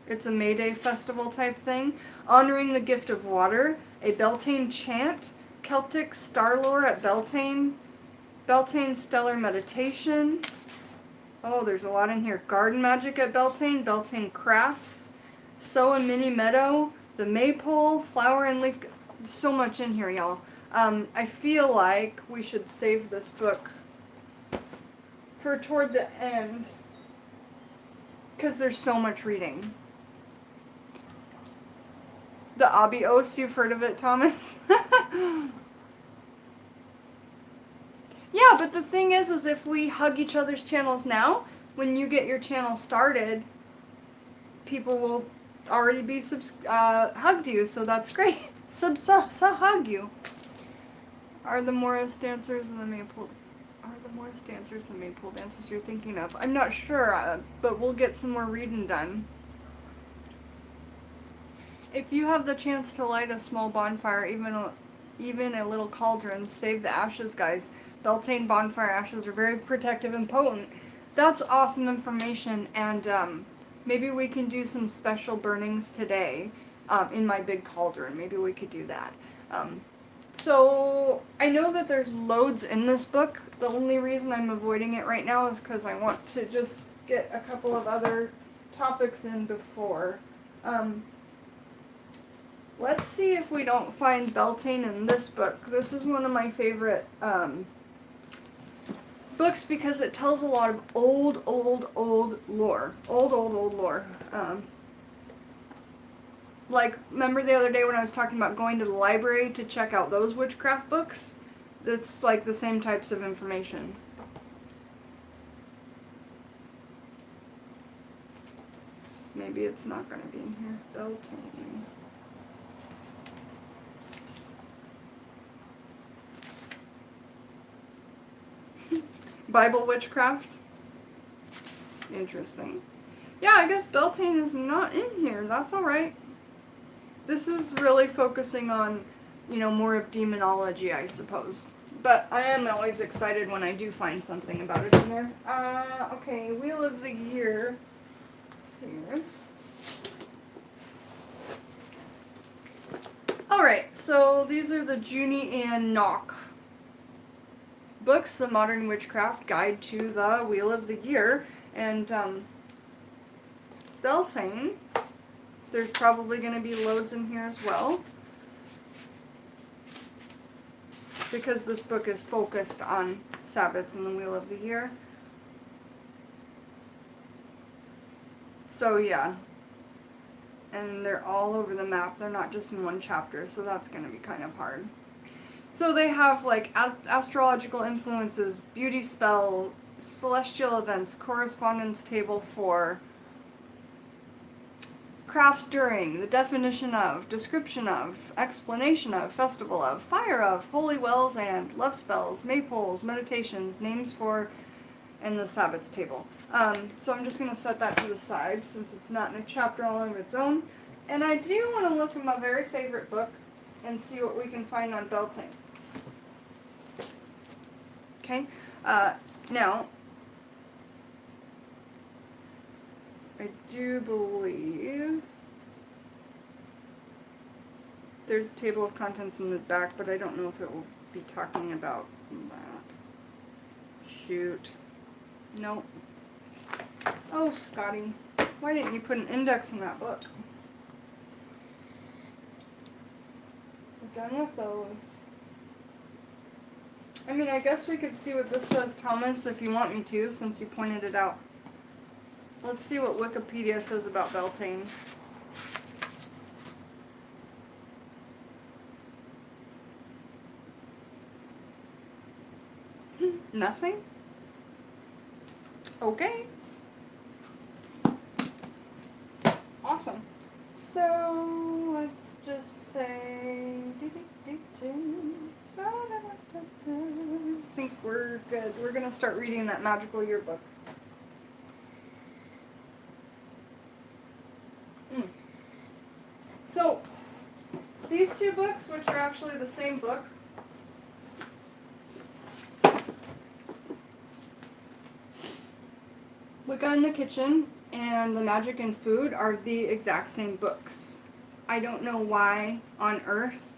It's a May Day festival type thing. Honoring the Gift of Water, a Beltane chant, Celtic star lore at Beltane, Beltane stellar meditation. Oh, there's a lot in here. Garden magic at Beltane, Beltane crafts, Sow a Mini Meadow, the Maypole, flower and leaf. So much in here, y'all. I feel like we should save this book for toward the end because there's so much reading. The Abios, you've heard of it, Thomas? Yeah, but the thing is if we hug each other's channels now, when you get your channel started, people will already be hugged you, so that's great. Hug you. Are the Morris dancers the Maypole dancers you're thinking of? I'm not sure, but we'll get some more reading done. If you have the chance to light a small bonfire, even a little cauldron, save the ashes, guys. Beltane bonfire ashes are very protective and potent. That's awesome information, and maybe we can do some special burnings today in my big cauldron. Maybe we could do that. So I know that there's loads in this book. The only reason I'm avoiding it right now is because I want to just get a couple of other topics in before. Let's see if we don't find Beltane in this book. This is one of my favorite books because it tells a lot of old lore. Old lore. Like, remember the other day when I was talking about going to the library to check out those witchcraft books? It's like the same types of information. Maybe it's not going to be in here. Beltane. Bible witchcraft. Interesting. Yeah, I guess Beltane is not in here. That's alright. This is really focusing on, you know, more of demonology, I suppose. But I am always excited when I do find something about it in there. Okay, Wheel of the Year. Here. Alright, so these are the Junie and Knock books, The Modern Witchcraft Guide to the Wheel of the Year. And, Beltane. There's probably going to be loads in here as well, because this book is focused on sabbats and the Wheel of the Year. So yeah, and they're all over the map. They're not just in one chapter, so that's going to be kind of hard. So they have like astrological influences, beauty spell, celestial events, correspondence table for, crafts during, the definition of, description of, explanation of, festival of, fire of, holy wells and, love spells, maypoles, meditations, names for, and the sabbats table. So I'm just going to set that to the side since it's not in a chapter all of its own. And I do want to look at my very favorite book and see what we can find on Beltane. Okay, now, I do believe there's a table of contents in the back, but I don't know if it will be talking about that. Shoot. Nope. Oh, Scotty. Why didn't you put an index in that book? We're done with those. I mean, I guess we could see what this says, Thomas, if you want me to, since you pointed it out. Let's see what Wikipedia says about Beltane. Nothing? Okay. Awesome. So, let's just say... I think we're good. We're going to start reading that magical yearbook. So, these two books, which are actually the same book, Wicca in the Kitchen and The Magic in Food, are the exact same books. I don't know why on earth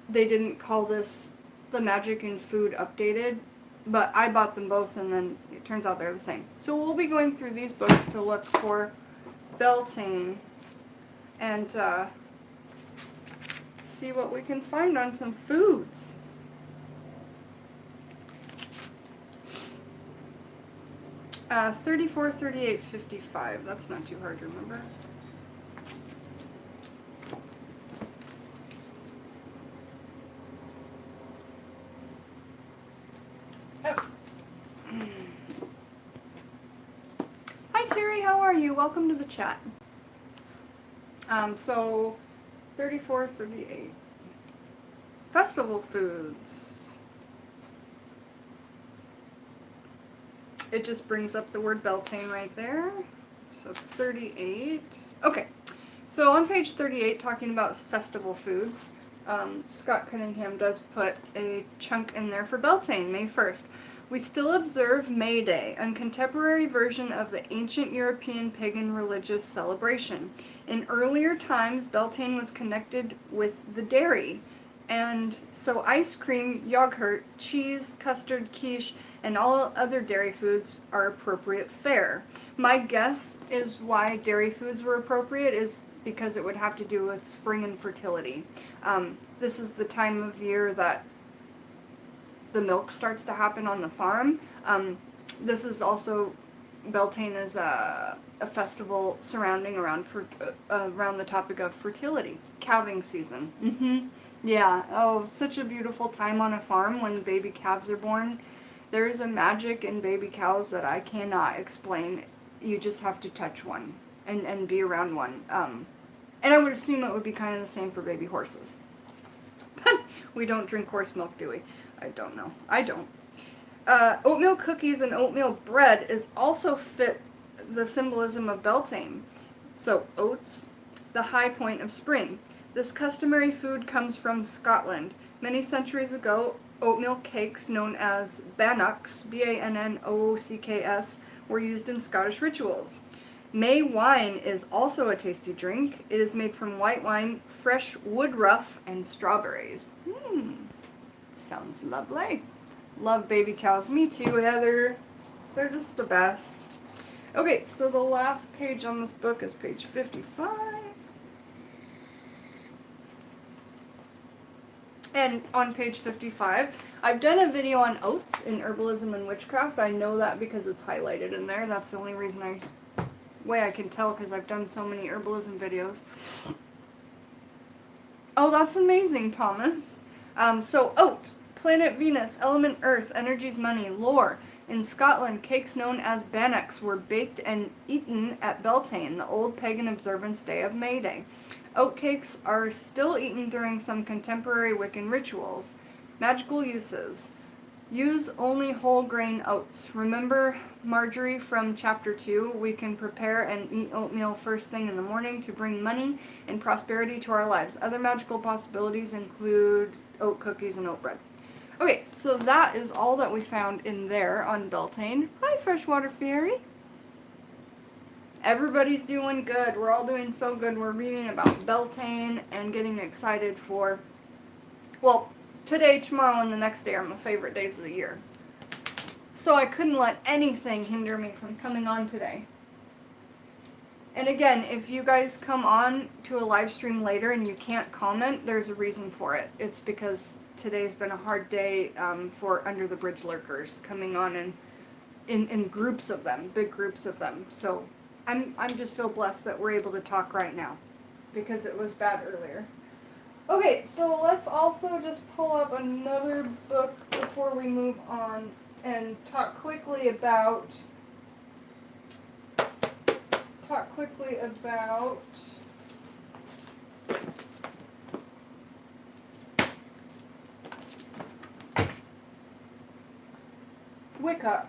they didn't call this The Magic in Food Updated, but I bought them both and then it turns out they're the same. So we'll be going through these books to look for Beltane and see what we can find on some foods. Uh, 34, 38, 55. That's not too hard to remember. Oh. Hi Terry, how are you? Welcome to the chat. So 34, 38. Festival foods. It just brings up the word Beltane right there. So 38. Okay. So on page 38, talking about festival foods, Scott Cunningham does put a chunk in there for Beltane, May 1st. We still observe May Day, a contemporary version of the ancient European pagan religious celebration. In earlier times, Beltane was connected with the dairy, and so ice cream, yogurt, cheese, custard, quiche, and all other dairy foods are appropriate fare. My guess is why dairy foods were appropriate is because it would have to do with spring and fertility. This is the time of year that the milk starts to happen on the farm. This is also, Beltane is a festival surrounding around the topic of fertility, calving season. Yeah, oh, such a beautiful time on a farm when baby calves are born. There is a magic in baby cows that I cannot explain. You just have to touch one and be around one. And I would assume it would be kind of the same for baby horses. But we don't drink horse milk, do we? I don't know. I don't. Oatmeal cookies and oatmeal bread is also fit the symbolism of Beltane. So, oats, the high point of spring. This customary food comes from Scotland. Many centuries ago, oatmeal cakes known as bannocks, B-A-N-N-O-C-K-S, were used in Scottish rituals. May wine is also a tasty drink. It is made from white wine, fresh woodruff, and strawberries. Sounds lovely. Love baby cows. Me too, Heather. They're just the best. Okay, so the last page on this book is page 55. And on page 55, I've done a video on oats in herbalism and witchcraft. I know that because it's highlighted in there. That's the only way I can tell, because I've done so many herbalism videos. Oh, that's amazing, Thomas. So oat, planet Venus, element Earth, energies money, lore. In Scotland, cakes known as bannocks were baked and eaten at Beltane, the old pagan observance day of May Day. Oat cakes are still eaten during some contemporary Wiccan rituals. Magical uses. Use only whole grain oats. Remember Marjorie from chapter 2? We can prepare and eat oatmeal first thing in the morning to bring money and prosperity to our lives. Other magical possibilities include oat cookies and oat bread. Okay, so that is all that we found in there on Beltane. Hi, Freshwater Fairy. Everybody's doing good. We're all doing so good. We're reading about Beltane and getting excited for, well, today, tomorrow, and the next day are my favorite days of the year. So I couldn't let anything hinder me from coming on today. And again, if you guys come on to a live stream later and you can't comment, there's a reason for it. It's because today's been a hard day for Under the Bridge lurkers coming on in groups of them, big groups of them. So I'm just feel blessed that we're able to talk right now, because it was bad earlier. Okay, so let's also just pull up another book before we move on and talk quickly about Wicca,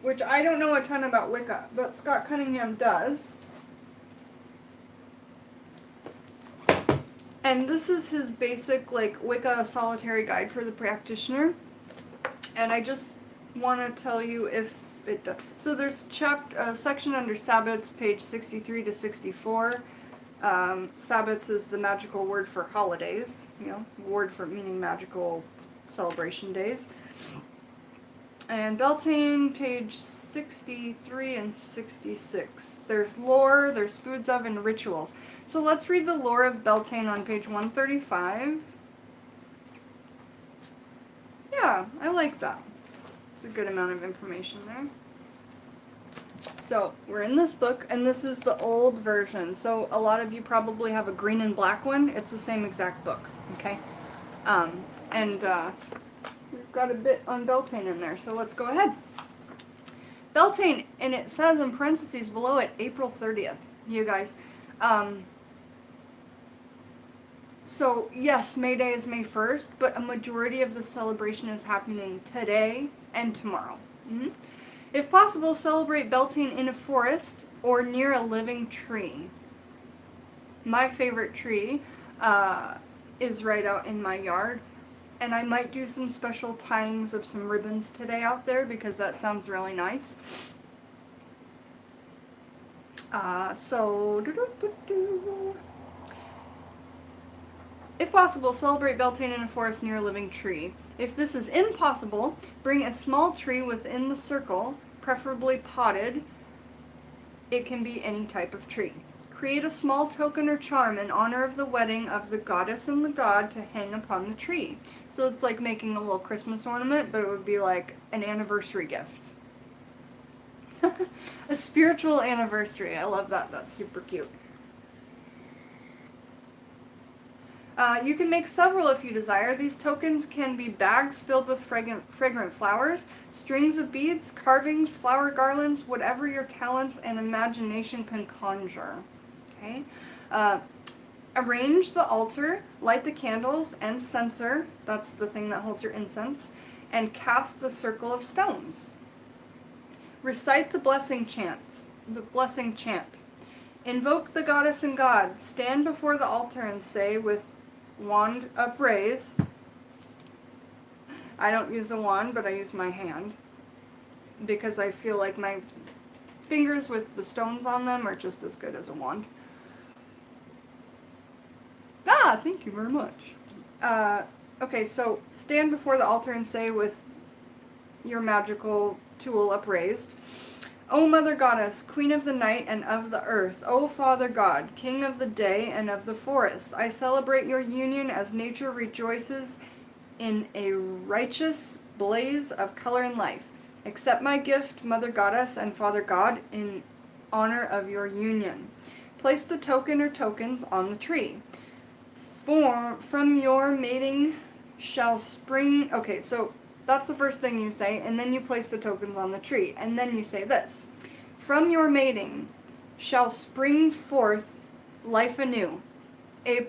which I don't know a ton about Wicca, but Scott Cunningham does. And this is his basic, like, Wicca solitary guide for the practitioner. And I just want to tell you if it does. So there's section under Sabbats, page 63 to 64. Sabbats is the magical word for holidays, word for meaning magical celebration days. And Beltane, page 63 and 66. There's lore, there's foods of, and rituals. So let's read the lore of Beltane on page 135. Yeah, I like that. It's a good amount of information there. So, we're in this book, and this is the old version. So, a lot of you probably have a green and black one. It's the same exact book, okay? We've got a bit on Beltane in there, so let's go ahead. Beltane, and it says in parentheses below it, April 30th, you guys. So, yes, May Day is May 1st, but a majority of the celebration is happening today and tomorrow. If possible, celebrate Beltane in a forest or near a living tree. My favorite tree is right out in my yard, and I might do some special tyings of some ribbons today out there because that sounds really nice. If possible, celebrate Beltane in a forest near a living tree. If this is impossible, bring a small tree within the circle, preferably potted. It can be any type of tree. Create a small token or charm in honor of the wedding of the goddess and the god to hang upon the tree. So it's like making a little Christmas ornament, but it would be like an anniversary gift. A spiritual anniversary. I love that. That's super cute. You can make several if you desire. These tokens can be bags filled with fragrant flowers, strings of beads, carvings, flower garlands, whatever your talents and imagination can conjure. Okay. Arrange the altar, light the candles, and censer, that's the thing that holds your incense, and cast the circle of stones. Recite the blessing chants, the blessing chant. Invoke the goddess and god. Stand before the altar and say with wand upraised. I don't use a wand, but I use my hand because I feel like my fingers with the stones on them are just as good as a wand. Ah, thank you very much. Okay, so stand before the altar and say with your magical tool upraised, O Mother Goddess, Queen of the night and of the earth, O Father God, King of the day and of the forest, I celebrate your union as nature rejoices in a righteous blaze of color and life. Accept my gift, Mother Goddess and Father God, in honor of your union. Place the token or tokens on the tree. From your mating shall spring... Okay, so that's the first thing you say, and then you place the tokens on the tree, and then you say this. From your mating shall spring forth life anew. A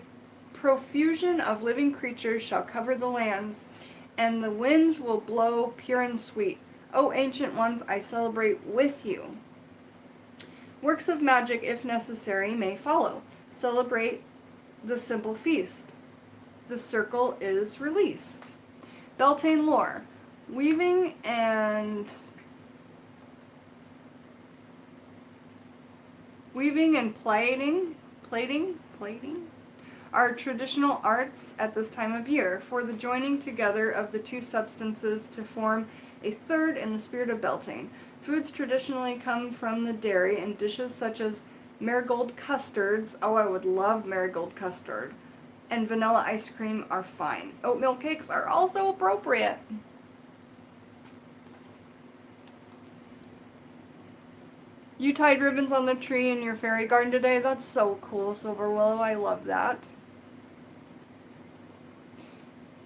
profusion of living creatures shall cover the lands, and the winds will blow pure and sweet. O ancient ones, I celebrate with you. Works of magic, if necessary, may follow. Celebrate the simple feast. The circle is released. Beltane lore. Weaving and plating are traditional arts at this time of year for the joining together of the two substances to form a third in the spirit of Beltane. Foods traditionally come from the dairy, and dishes such as marigold custards, oh, I would love marigold custard, and vanilla ice cream are fine. Oatmeal cakes are also appropriate. You tied ribbons on the tree in your fairy garden today. That's so cool, Silver Willow. I love that.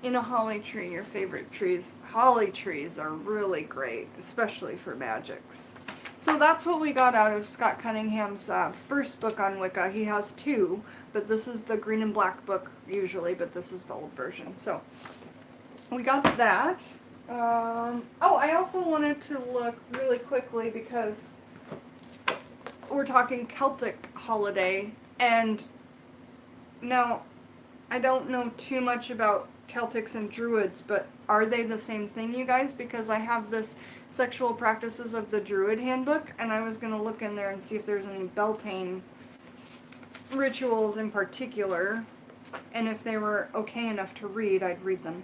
In a holly tree, your favorite trees. Holly trees are really great, especially for magics. So that's what we got out of Scott Cunningham's first book on Wicca. He has two, but this is the green and black book usually, but this is the old version. So we got that. Oh, I also wanted to look really quickly because we're talking Celtic holiday, and now I don't know too much about Celtics and Druids, but are they the same thing, you guys? Because I have this Sexual Practices of the Druid handbook, and I was going to look in there and see if there's any Beltane rituals in particular, and if they were okay enough to read, I'd read them.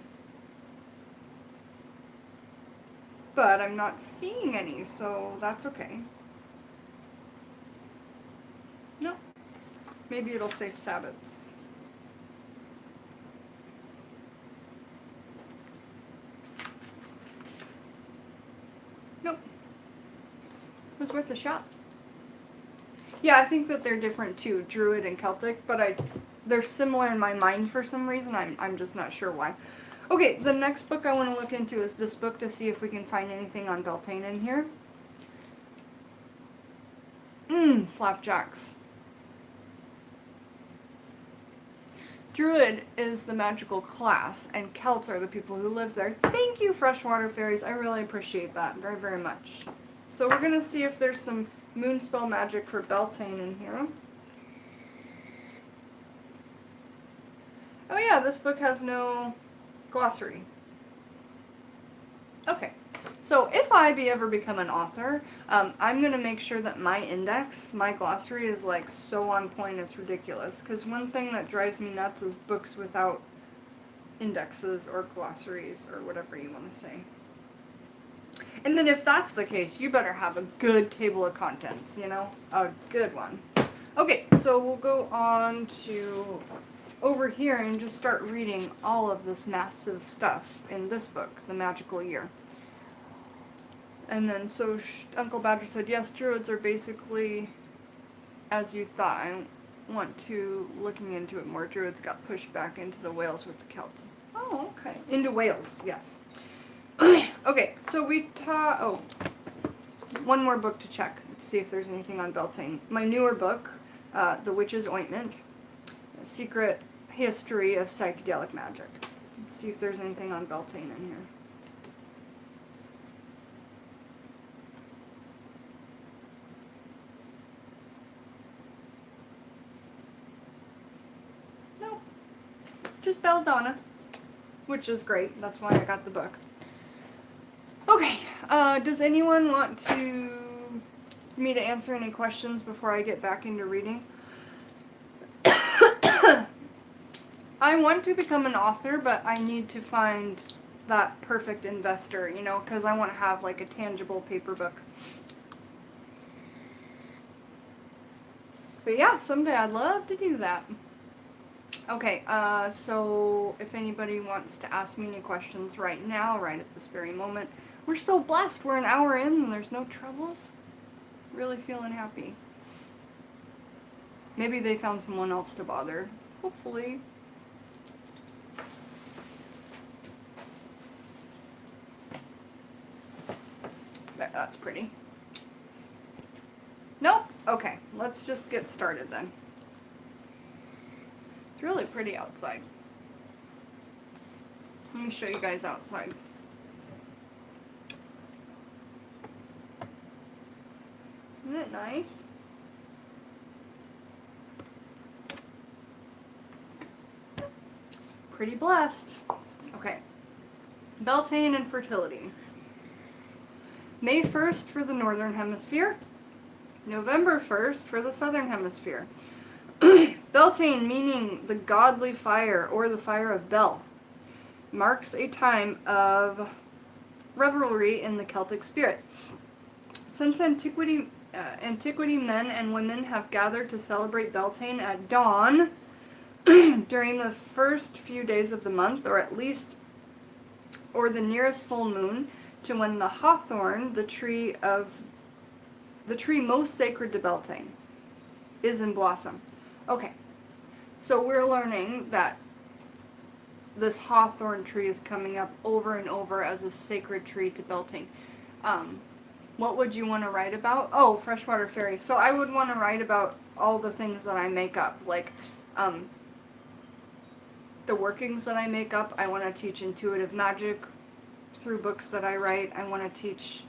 But I'm not seeing any, so that's okay. No. Maybe it'll say sabbats. Nope. It was worth a shot. Yeah, I think that they're different too, Druid and Celtic, but they're similar in my mind for some reason. I'm just not sure why. Okay, the next book I want to look into is this book to see if we can find anything on Beltane in here. Flapjacks. Druid is the magical class, and Celts are the people who live there. Thank you, Freshwater Fairies. I really appreciate that very, very much. So we're going to see if there's some moonspell magic for Beltane in here. Oh yeah, this book has no glossary. Okay. So if I ever become an author, I'm going to make sure that my index, my glossary, is like so on point it's ridiculous. Because one thing that drives me nuts is books without indexes or glossaries or whatever you want to say. And then if that's the case, you better have a good table of contents, you know? A good one. Okay, so we'll go on to over here and just start reading all of this massive stuff in this book, The Magical Year. And then, so Uncle Badger said, yes, druids are basically as you thought. I want to, looking into it more, druids got pushed back into the Wales with the Celts. Oh, okay. Into Wales, yes. Okay, so we one more book to check, to see if there's anything on Beltane. My newer book, The Witch's Ointment, A Secret History of Psychedelic Magic. Let's see if there's anything on Beltane in here. Nope. Just Beltane, which is great. That's why I got the book. Okay, does anyone want me to answer any questions before I get back into reading? I want to become an author, but I need to find that perfect investor, you know, because I want to have like a tangible paper book. But yeah, someday I'd love to do that. Okay, so if anybody wants to ask me any questions right now, right at this very moment, we're so blessed. We're an hour in and there's no troubles. Really feeling happy. Maybe they found someone else to bother. Hopefully. That's pretty. Nope. Okay, let's just get started then. It's really pretty outside. Let me show you guys outside. Isn't it nice? Pretty blessed. Okay. Beltane and fertility. May 1st for the Northern Hemisphere. November 1st for the Southern Hemisphere. Beltane, meaning the godly fire or the fire of Bel, marks a time of revelry in the Celtic spirit. Since antiquity, men and women have gathered to celebrate Beltane at dawn during the first few days of the month, or the nearest full moon, to when the Hawthorn, the tree most sacred to Beltane, is in blossom. Okay, so we're learning that this Hawthorn tree is coming up over and over as a sacred tree to Beltane. What would you want to write about? Oh, freshwater fairy. So I would want to write about all the things that I make up, like the workings that I make up. I want to teach intuitive magic through books that I write. I want to teach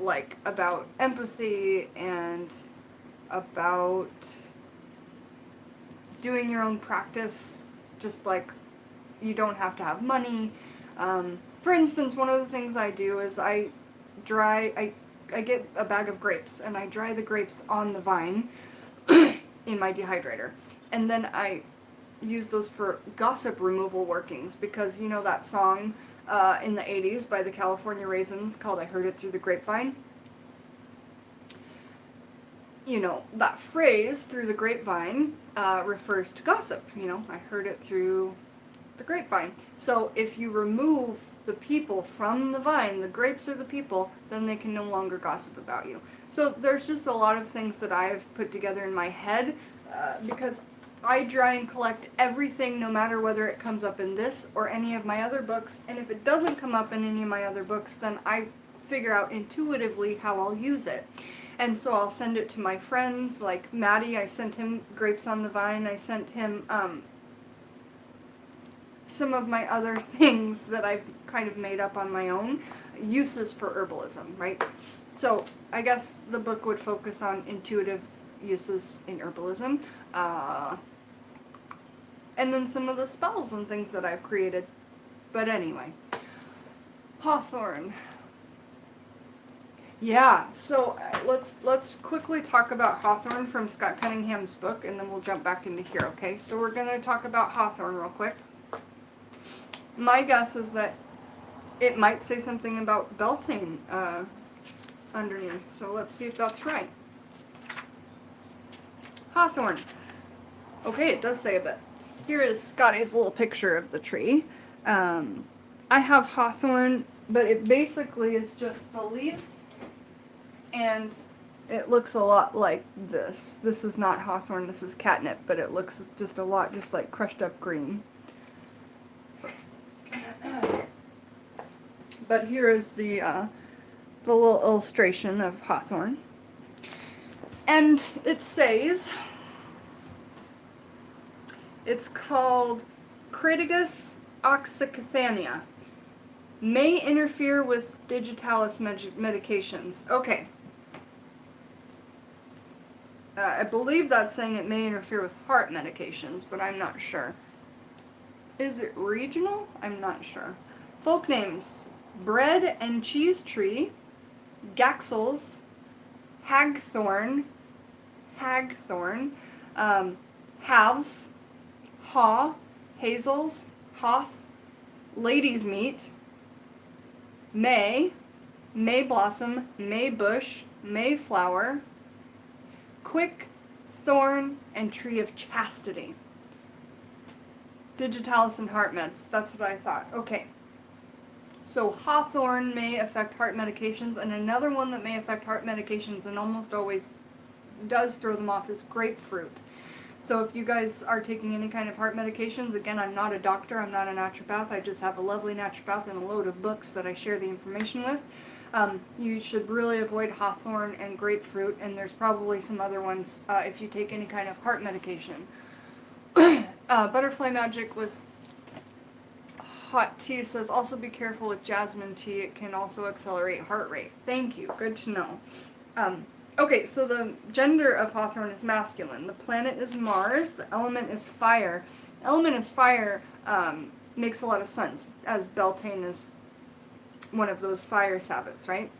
like about empathy and about doing your own practice, just like you don't have to have money. For instance, one of the things I do is I get a bag of grapes and I dry the grapes on the vine in my dehydrator, and then I use those for gossip removal workings, because you know that song in the 80s by the California Raisins called I Heard It Through the Grapevine? You know, that phrase, through the grapevine, refers to gossip. You know, I heard it through the grapevine. So if you remove the people from the vine, the grapes are the people, then they can no longer gossip about you. So there's just a lot of things that I've put together in my head, because I try and collect everything, no matter whether it comes up in this or any of my other books. And if it doesn't come up in any of my other books, then I figure out intuitively how I'll use it. And so I'll send it to my friends, like Maddie. I sent him Grapes on the Vine. I sent him some of my other things that I've kind of made up on my own, uses for herbalism, right? So I guess the book would focus on intuitive uses in herbalism, and then some of the spells and things that I've created. But anyway, Hawthorn. Yeah, so let's quickly talk about Hawthorn from Scott Cunningham's book, and then we'll jump back into here, okay? So we're going to talk about Hawthorn real quick. My guess is that it might say something about Beltane underneath, so let's see if that's right. Hawthorn. Okay, it does say a bit. Here is Scotty's little picture of the tree. I have hawthorn, but it basically is just the leaves, and it looks a lot like this. This is not hawthorn, this is catnip, but it looks just a lot just like crushed up green. But here is the little illustration of hawthorn. And it says, it's called Crataegus oxycathania. May interfere with digitalis medications. Okay. I believe that's saying it may interfere with heart medications, but I'm not sure. Is it regional? I'm not sure. Folk names: bread and cheese tree, gaxels, hagthorn, halves, haw, hazels, hoth, lady's meat, May blossom, May bush, Mayflower, quick, thorn, and tree of chastity. Digitalis and heart meds, that's what I thought. Okay. So hawthorn may affect heart medications, and another one that may affect heart medications and almost always does throw them off is grapefruit. So if you guys are taking any kind of heart medications, again, I'm not a doctor, I'm not a naturopath, I just have a lovely naturopath and a load of books that I share the information with. You should really avoid hawthorn and grapefruit, and there's probably some other ones if you take any kind of heart medication. Butterfly Magic with hot tea says, also be careful with jasmine tea, it can also accelerate heart rate. Thank you, good to know. Okay, so the gender of hawthorn is masculine. The planet is Mars. The element is fire. Element is fire makes a lot of sense, as Beltane is one of those fire sabbats, right?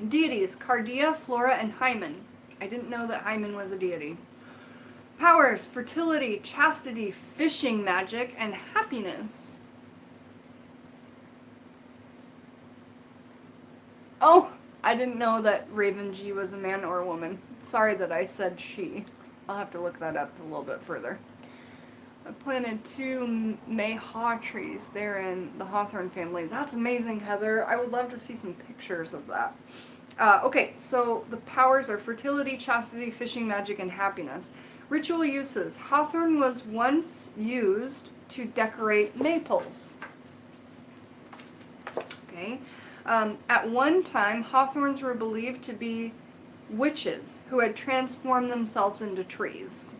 Deities: Cardia, Flora, and Hymen. I didn't know that Hymen was a deity. Powers: fertility, chastity, fishing magic, and happiness. Oh! I didn't know that Raven G was a man or a woman. Sorry that I said she. I'll have to look that up a little bit further. I planted 2 Mayhaw trees. They're in the Hawthorn family. That's amazing, Heather. I would love to see some pictures of that. Okay, so the powers are fertility, chastity, fishing magic, and happiness. Ritual uses. Hawthorn was once used to decorate maypoles. Okay. At one time, hawthorns were believed to be witches who had transformed themselves into trees.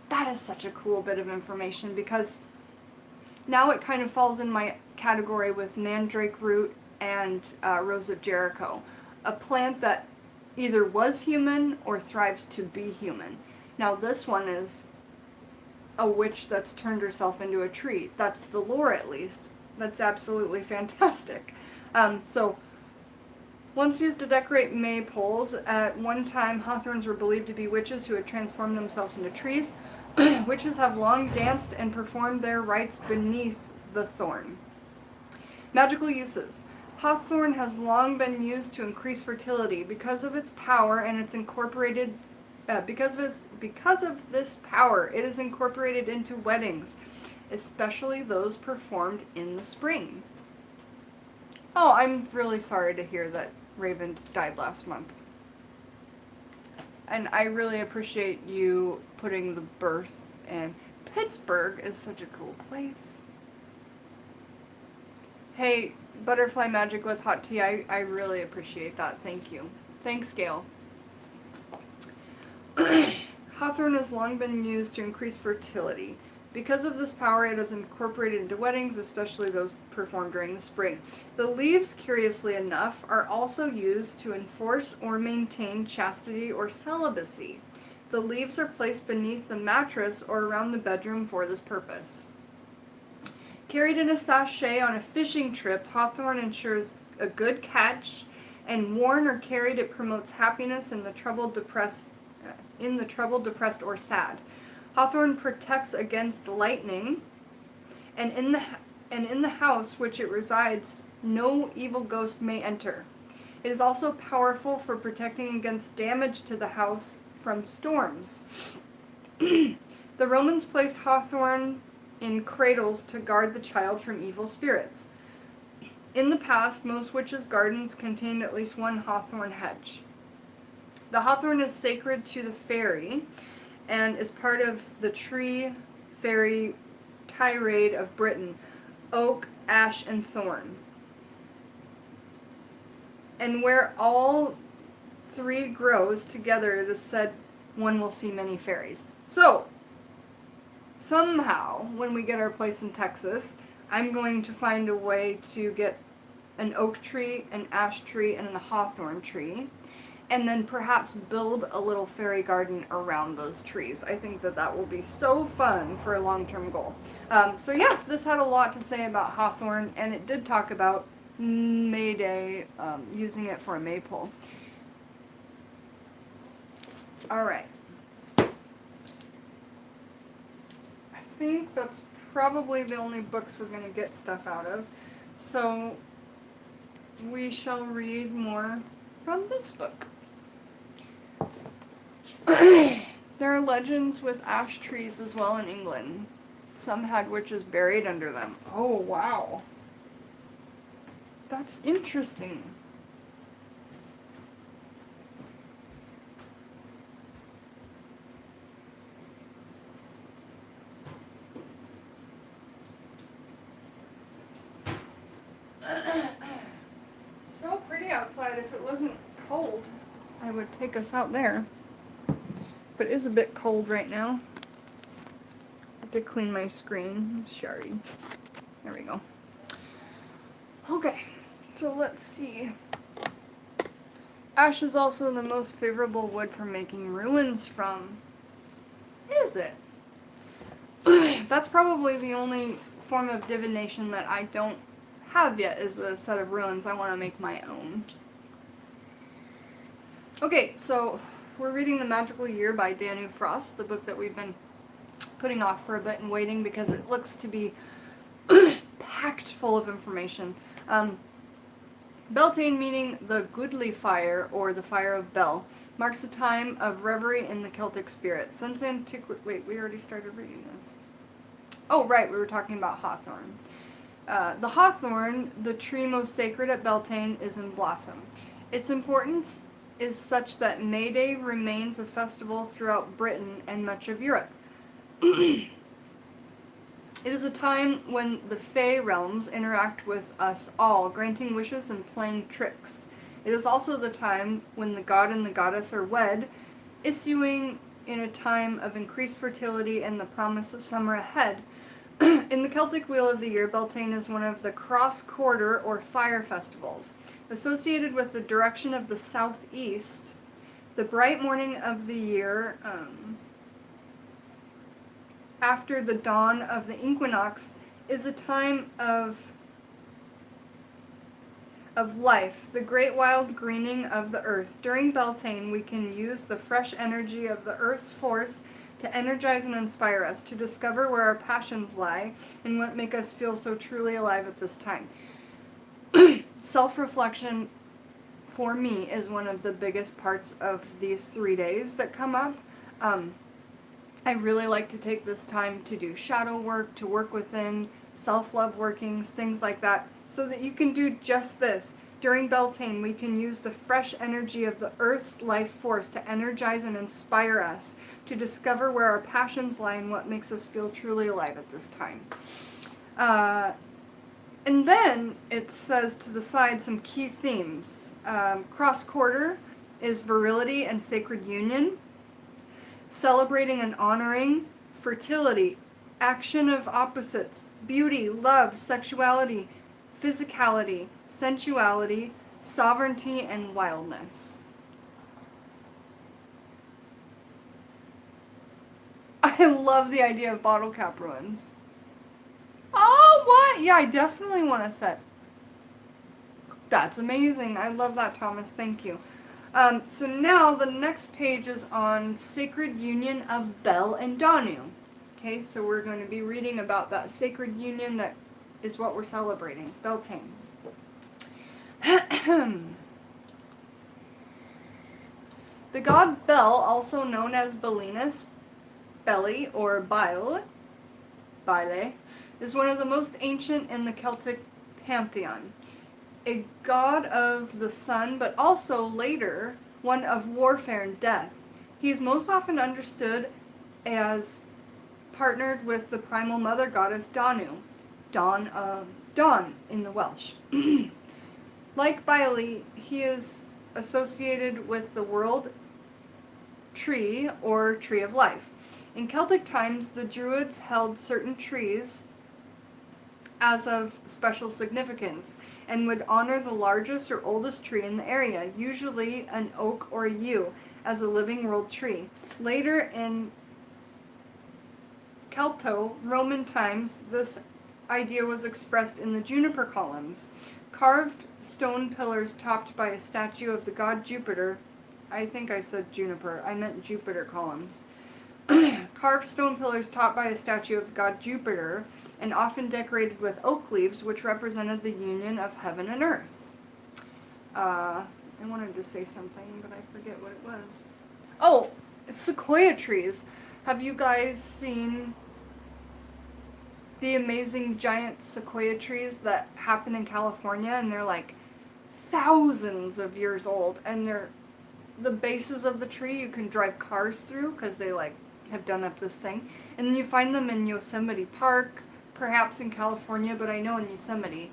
That is such a cool bit of information, because now it kind of falls in my category with mandrake root and rose of Jericho, a plant that either was human or thrives to be human. Now this one is a witch that's turned herself into a tree. That's the lore, at least. That's absolutely fantastic. So, once used to decorate maypoles, at one time hawthorns were believed to be witches who had transformed themselves into trees. Witches have long danced and performed their rites beneath the thorn. Magical uses. Hawthorn has long been used to increase fertility because of its power, and it's incorporated. Because of this power, it is incorporated into weddings, especially those performed in the spring. Oh, I'm really sorry to hear that Raven died last month. And I really appreciate you putting the birth in. Pittsburgh is such a cool place. Hey, Butterfly Magic with hot tea, I really appreciate that. Thank you. Thanks, Gail. Hawthorn has long been used to increase fertility. Because of this power, it is incorporated into weddings, especially those performed during the spring. The leaves, curiously enough, are also used to enforce or maintain chastity or celibacy. The leaves are placed beneath the mattress or around the bedroom for this purpose. Carried in a sachet on a fishing trip, hawthorn ensures a good catch, and worn or carried, it promotes happiness in the troubled, depressed, or sad. Hawthorn protects against lightning, and in the house which it resides, no evil ghost may enter. It is also powerful for protecting against damage to the house from storms. The Romans placed hawthorn in cradles to guard the child from evil spirits. In the past, most witches' gardens contained at least one hawthorn hedge. The hawthorn is sacred to the fairy and is part of the tree fairy tirade of Britain: oak, ash, and thorn. And where all three grows together, it is said one will see many fairies. So, somehow, when we get our place in Texas, I'm going to find a way to get an oak tree, an ash tree, and a hawthorn tree, and then perhaps build a little fairy garden around those trees. I think that that will be so fun for a long-term goal. So yeah, this had a lot to say about hawthorn, and it did talk about May Day, using it for a maypole. Alright. I think that's probably the only books we're going to get stuff out of. So we shall read more from this book. There are legends with ash trees as well in England. Some had witches buried under them. Oh, wow. That's interesting. So pretty outside. If it wasn't cold, I would take us out there. But it is a bit cold right now. I have to clean my screen. Sorry. There we go. Okay, so let's see. Ash is also the most favorable wood for making ruins from. Is it? That's probably the only form of divination that I don't have yet, is a set of ruins. I want to make my own. Okay, so we're reading The Magical Year by Danu Frost, the book that we've been putting off for a bit and waiting because it looks to be packed full of information. Beltane, meaning the goodly fire, or the fire of Bel, marks a time of reverie in the Celtic spirit. Since antiquity... Wait, we already started reading this. Oh, right, we were talking about hawthorn. The hawthorn, the tree most sacred at Beltane, is in blossom. Its importance is such that May Day remains a festival throughout Britain and much of Europe. It is a time when the Fey realms interact with us all, granting wishes and playing tricks. It is also the time when the god and the goddess are wed, issuing in a time of increased fertility and the promise of summer ahead. In the Celtic Wheel of the Year, Beltane is one of the cross-quarter or fire festivals. Associated with the direction of the southeast, the bright morning of the year, after the dawn of the equinox, is a time of life, the great wild greening of the earth. During Beltane, we can use the fresh energy of the earth's force to energize and inspire us, to discover where our passions lie and what make us feel so truly alive at this time. Self-reflection, for me, is one of the biggest parts of these 3 days that come up. I really like to take this time to do shadow work, to work within, self-love workings, things like that, so that you can do just this. During Beltane, we can use the fresh energy of the Earth's life force to energize and inspire us, to discover where our passions lie and what makes us feel truly alive at this time. And then it says to the side some key themes. Cross-quarter is virility and sacred union. Celebrating and honoring fertility, action of opposites, beauty, love, sexuality, physicality, sensuality, sovereignty, and wildness. I love the idea of bottle cap ruins. Oh, what? Yeah, I definitely want a set. That's amazing. I love that, Thomas. Thank you. So now the next page is on Sacred Union of Bel and Danu. Okay, so we're going to be reading about that sacred union that is what we're celebrating, Beltane. The god Bel, also known as Belinus, Belly, or Bile, is one of the most ancient in the Celtic pantheon. A god of the sun, but also later one of warfare and death. He is most often understood as partnered with the primal mother goddess Danu, Dawn in the Welsh. Like Bile, he is associated with the world tree or tree of life. In Celtic times, the Druids held certain trees as of special significance and would honor the largest or oldest tree in the area, usually an oak or a yew, as a living world tree. Later in Celto-Roman times, this idea was expressed in the juniper columns, carved stone pillars topped by a statue of the god Jupiter. I think I said juniper, I meant Jupiter columns. Carved stone pillars topped by a statue of the god Jupiter, and often decorated with oak leaves, which represented the union of heaven and earth. I wanted to say something, but I forget what it was. Oh, sequoia trees. Have you guys seen the amazing giant sequoia trees that happen in California? And they're like thousands of years old, and they're the bases of the tree you can drive cars through because they like have done up this thing. And then you find them in Yosemite Park, perhaps in California, but I know in Yosemite.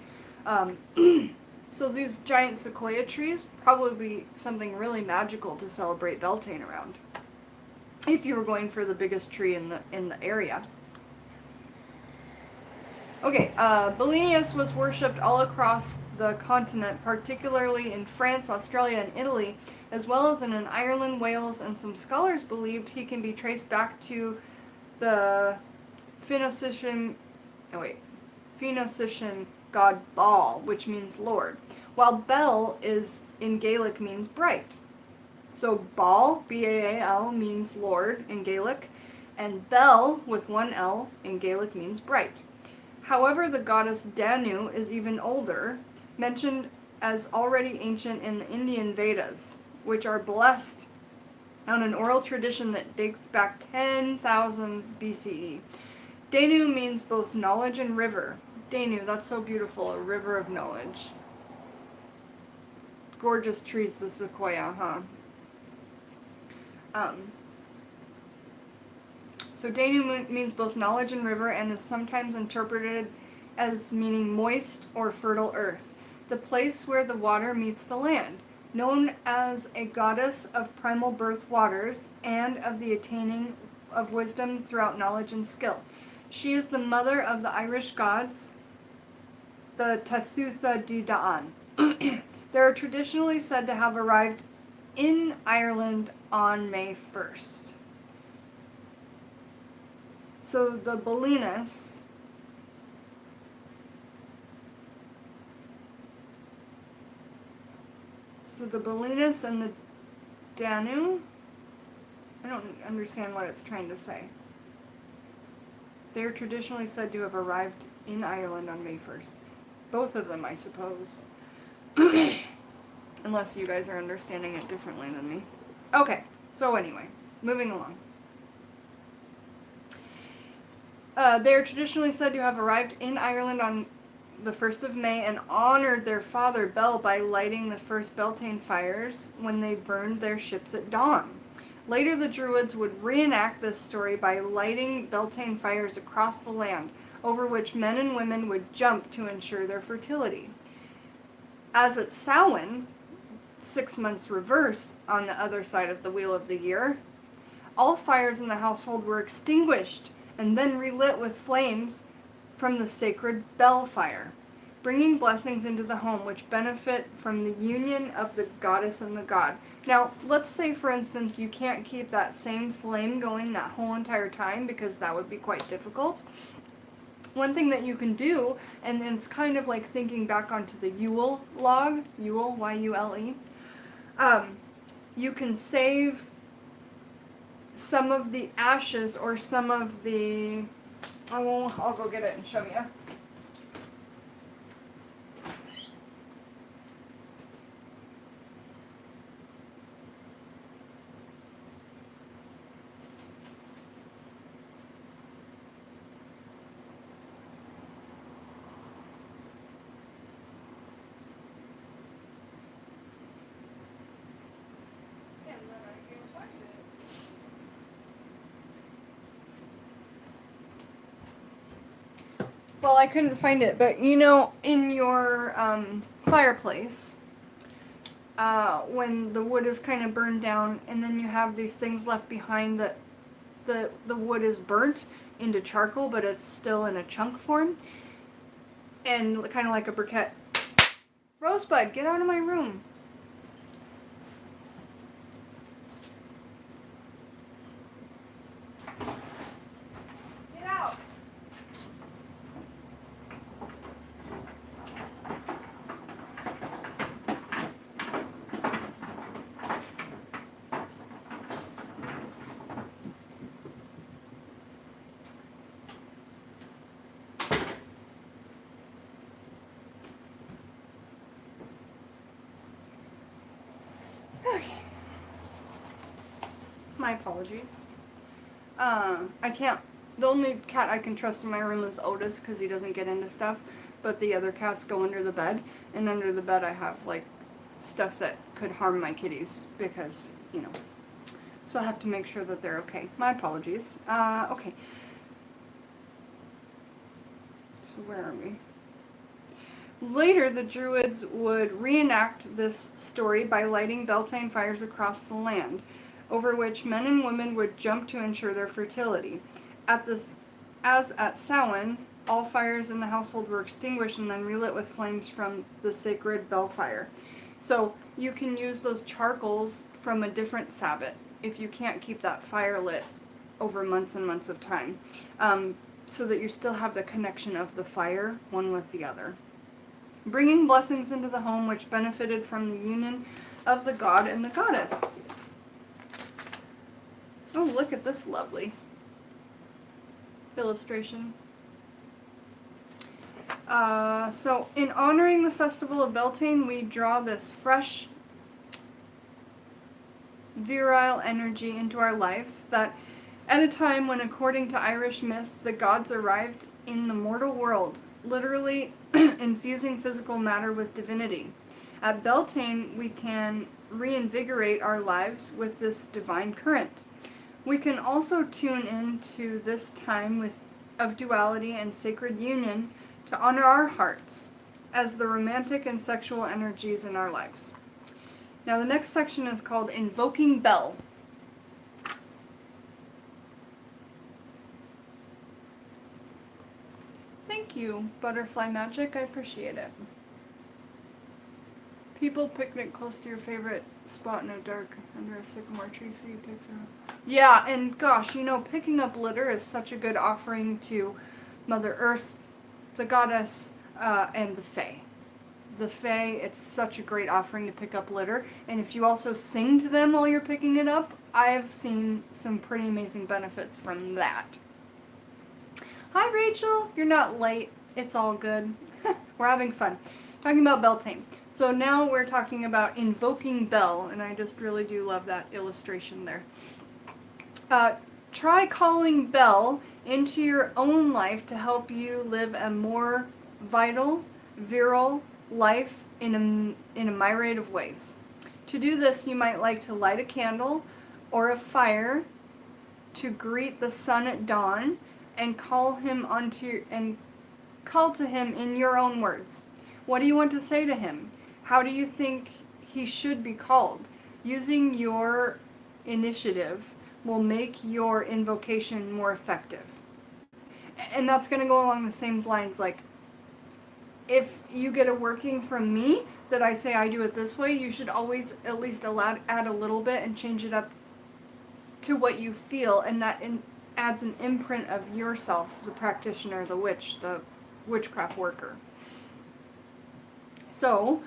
So these giant sequoia trees probably something really magical to celebrate Beltane around, if you were going for the biggest tree in the area. Okay, Belinius was worshipped all across the continent, particularly in France, Australia, and Italy, as well as in Ireland, Wales, and some scholars believed he can be traced back to the Phoenician god Baal, which means Lord, while Bel is in Gaelic means bright. So Baal, B-A-A-L, means Lord in Gaelic, and Bel with one L in Gaelic means bright. However, the goddess Danu is even older, mentioned as already ancient in the Indian Vedas, which are blessed on an oral tradition that dates back 10,000 BCE. Danu means both knowledge and river. Danu, that's so beautiful, a river of knowledge. Gorgeous trees, the sequoia, huh? So Danu means both knowledge and river, and is sometimes interpreted as meaning moist or fertile earth, the place where the water meets the land, known as a goddess of primal birth waters and of the attaining of wisdom throughout knowledge and skill. She is the mother of the Irish gods, the Tathutha Di Da'an. They are traditionally said to have arrived in Ireland on May 1st. So the Belinus and the Danu, I don't understand what it's trying to say. They are traditionally said to have arrived in Ireland on May 1st. Both of them, I suppose. Unless you guys are understanding it differently than me. Okay, so anyway, moving along. They are traditionally said to have arrived in Ireland on the 1st of May and honored their father Bel by lighting the first Beltane fires when they burned their ships at dawn. Later, the Druids would reenact this story by lighting Beltane fires across the land, over which men and women would jump to ensure their fertility. As at Samhain, 6 months reverse on the other side of the wheel of the year, all fires in the household were extinguished and then relit with flames from the sacred Bel fire, bringing blessings into the home which benefit from the union of the goddess and the god. Now, let's say, for instance, you can't keep that same flame going that whole entire time because that would be quite difficult. One thing that you can do, and it's kind of like thinking back onto the Yule log, Yule, Y-U-L-E, you can save some of the ashes or some of the, I'll go get it and show you. Well, I couldn't find it, but you know, in your fireplace, when the wood is kind of burned down, and then you have these things left behind that the wood is burnt into charcoal, but it's still in a chunk form, and kind of like a briquette. Rosebud, get out of my room. Get out. Okay. My apologies. I can't. The only cat I can trust in my room is Otis because he doesn't get into stuff. But the other cats go under the bed, and under the bed I have like stuff that could harm my kitties because, you know. So I have to make sure that they're okay. My apologies. Okay. So where are we? Later, the Druids would reenact this story by lighting Beltane fires across the land, over which men and women would jump to ensure their fertility. As at Samhain, all fires in the household were extinguished and then relit with flames from the sacred bell fire. So you can use those charcoals from a different sabbat if you can't keep that fire lit over months and months of time, so that you still have the connection of the fire one with the other. Bringing blessings into the home which benefited from the union of the god and the goddess. Oh, look at this lovely illustration. So in honoring the festival of Beltane, we draw this fresh, virile energy into our lives that at a time when, according to Irish myth, the gods arrived in the mortal world, literally infusing physical matter with divinity. At Beltane, we can reinvigorate our lives with this divine current. We can also tune into this time of duality and sacred union to honor our hearts as the romantic and sexual energies in our lives. Now the next section is called Invoking Bel. Thank you, Butterfly Magic. I appreciate it. People picnic close to your favorite spot in the dark under a sycamore tree so you pick them up. Yeah, and gosh, you know, picking up litter is such a good offering to Mother Earth, the goddess, and the Fae. The Fae, it's such a great offering to pick up litter. And if you also sing to them while you're picking it up, I've seen some pretty amazing benefits from that. Hi, Rachel. You're not late. It's all good. We're having fun. Talking about Beltane. So now we're talking about invoking Bel, and I just really do love that illustration there. Try calling Bel into your own life to help you live a more vital, virile life in a myriad of ways. To do this, you might like to light a candle or a fire to greet the sun at dawn and call to him in your own words. What do you want to say to him? How do you think he should be called? Using your initiative will make your invocation more effective. And that's going to go along the same lines, like, if you get a working from me that I say I do it this way, you should always at least add a little bit and change it up to what you feel, and that adds an imprint of yourself, the practitioner, the witch, the witchcraft worker. So,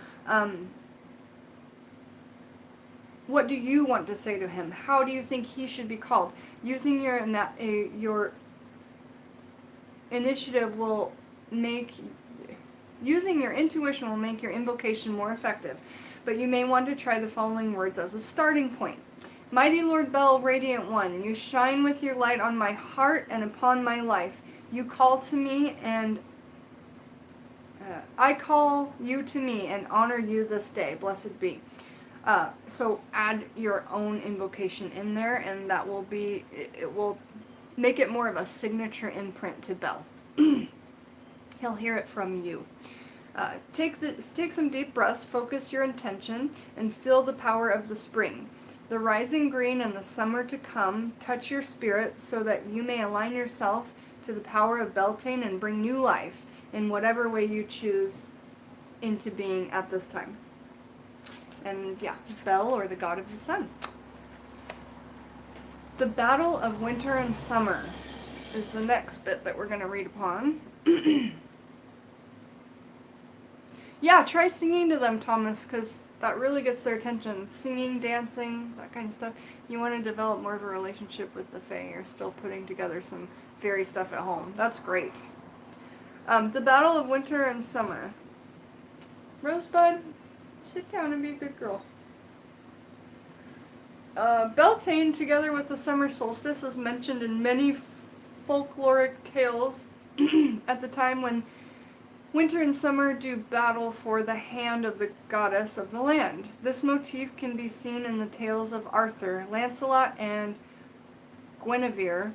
what do you want to say to him? How do you think he should be called? Using your initiative will make... Using your intuition will make your invocation more effective, but you may want to try the following words as a starting point. Mighty Lord Bel, Radiant One, you shine with your light on my heart and upon my life. You call to me and I call you to me and honor you this day. Blessed be. So add your own invocation in there, and that will it will make it more of a signature imprint to Bel. He'll hear it from you. Take some deep breaths, focus your intention, and feel the power of the spring. The rising green and the summer to come touch your spirit so that you may align yourself to the power of Beltane and bring new life in whatever way you choose into being at this time. And yeah, Bel, or the god of the sun. The battle of winter and summer is the next bit that we're going to read upon. Yeah, try singing to them, Thomas, because that really gets their attention. Singing, dancing, that kind of stuff. You want to develop more of a relationship with the Fae. You're still putting together some fairy stuff at home. That's great. The battle of winter and summer. Rosebud, sit down and be a good girl. Beltane, together with the summer solstice, is mentioned in many folkloric tales at the time when winter and summer do battle for the hand of the goddess of the land. This motif can be seen in the tales of Arthur, Lancelot, and Guinevere,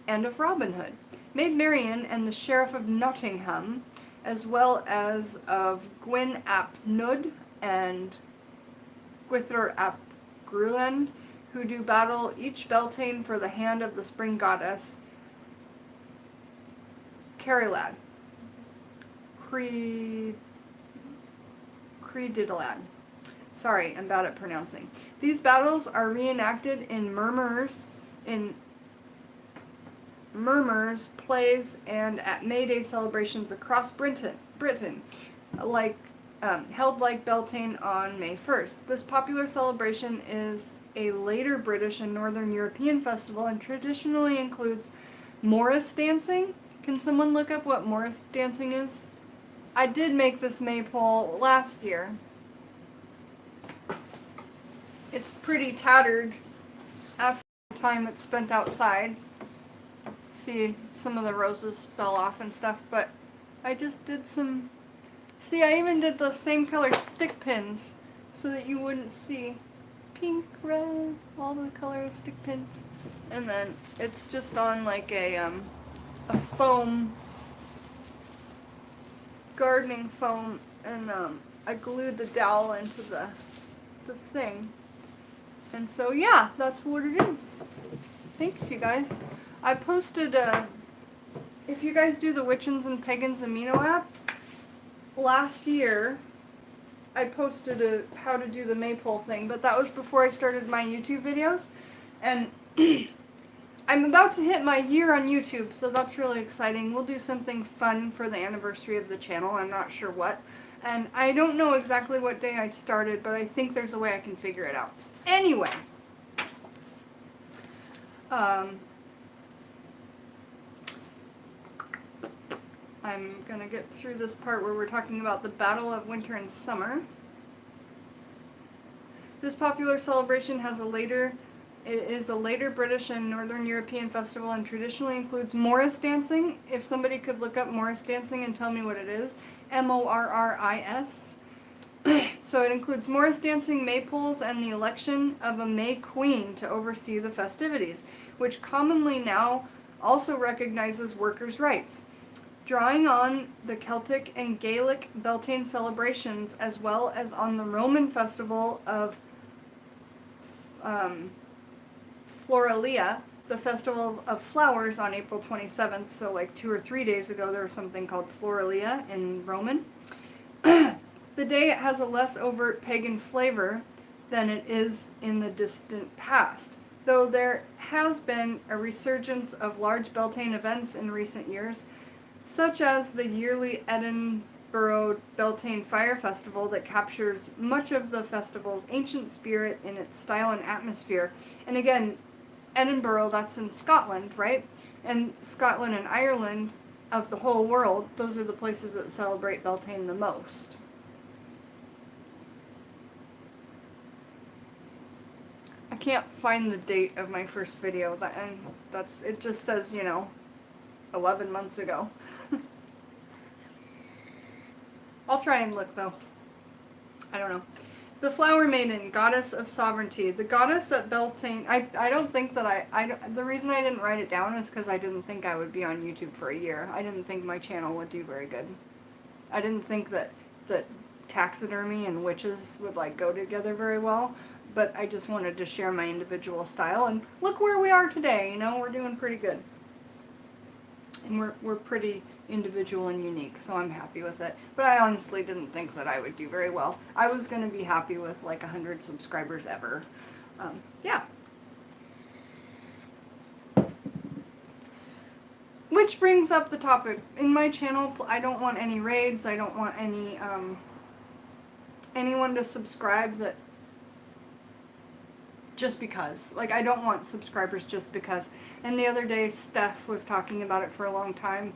and of Robin Hood, Maid Marian, and the Sheriff of Nottingham, as well as of Gwyn ap Nudd and Gwythyr ap Gruland, who do battle each Beltane for the hand of the spring goddess Carilad. Creedidalad. Sorry, I'm bad at pronouncing. These battles are reenacted in murmurs, plays, and at May Day celebrations across Britain, held like Beltane on May 1st. This popular celebration is a later British and Northern European festival and traditionally includes Morris dancing. Can someone look up what Morris dancing is? I did make this Maypole last year. It's pretty tattered after the time it's spent outside. See, some of the roses fell off and stuff, but I just did some... See, I even did the same color stick pins so that you wouldn't see pink, red, all the colors stick pins. And then it's just on like a foam, gardening foam, and I glued the dowel into the thing. And so yeah, that's what it is. Thanks, you guys. I posted, if you guys do the Witchins and Pagans Amino app, last year I posted how to do the Maypole thing, but that was before I started my YouTube videos, and I'm about to hit my year on YouTube, so that's really exciting. We'll do something fun for the anniversary of the channel. I'm not sure what. And I don't know exactly what day I started, but I think there's a way I can figure it out. Anyway. I'm going to get through this part where we're talking about the Battle of Winter and Summer. This popular celebration is a later British and Northern European festival and traditionally includes Morris dancing. If somebody could look up Morris dancing and tell me what it is. Morris. So it includes Morris dancing, Maypoles, and the election of a May Queen to oversee the festivities, which commonly now also recognizes workers' rights. Drawing on the Celtic and Gaelic Beltane celebrations as well as on the Roman festival of Floralia, the festival of flowers on April 27th, so like 2 or 3 days ago there was something called Floralia in Roman. The day has a less overt pagan flavor than it is in the distant past, though there has been a resurgence of large Beltane events in recent years, such as the yearly Edinburgh Beltane Fire Festival that captures much of the festival's ancient spirit in its style and atmosphere. And again, Edinburgh, that's in Scotland, right? And Scotland and Ireland, of the whole world, those are the places that celebrate Beltane the most. I can't find the date of my first video, and it just says, 11 months ago. I'll try and look, though. I don't know. The Flower Maiden, Goddess of Sovereignty. The goddess at Beltane. I don't think that the reason I didn't write it down is because I didn't think I would be on YouTube for a year. I didn't think my channel would do very good. I didn't think that taxidermy and witches would like go together very well. But I just wanted to share my individual style, and look where we are today. You know, we're doing pretty good. And we're pretty individual and unique, so I'm happy with it. But I honestly didn't think that I would do very well. I was going to be happy with like 100 subscribers ever. Yeah. Which brings up the topic. In my channel, I don't want any raids. I don't want any anyone to subscribe that just because. Like, I don't want subscribers just because. And the other day, Steph was talking about it for a long time.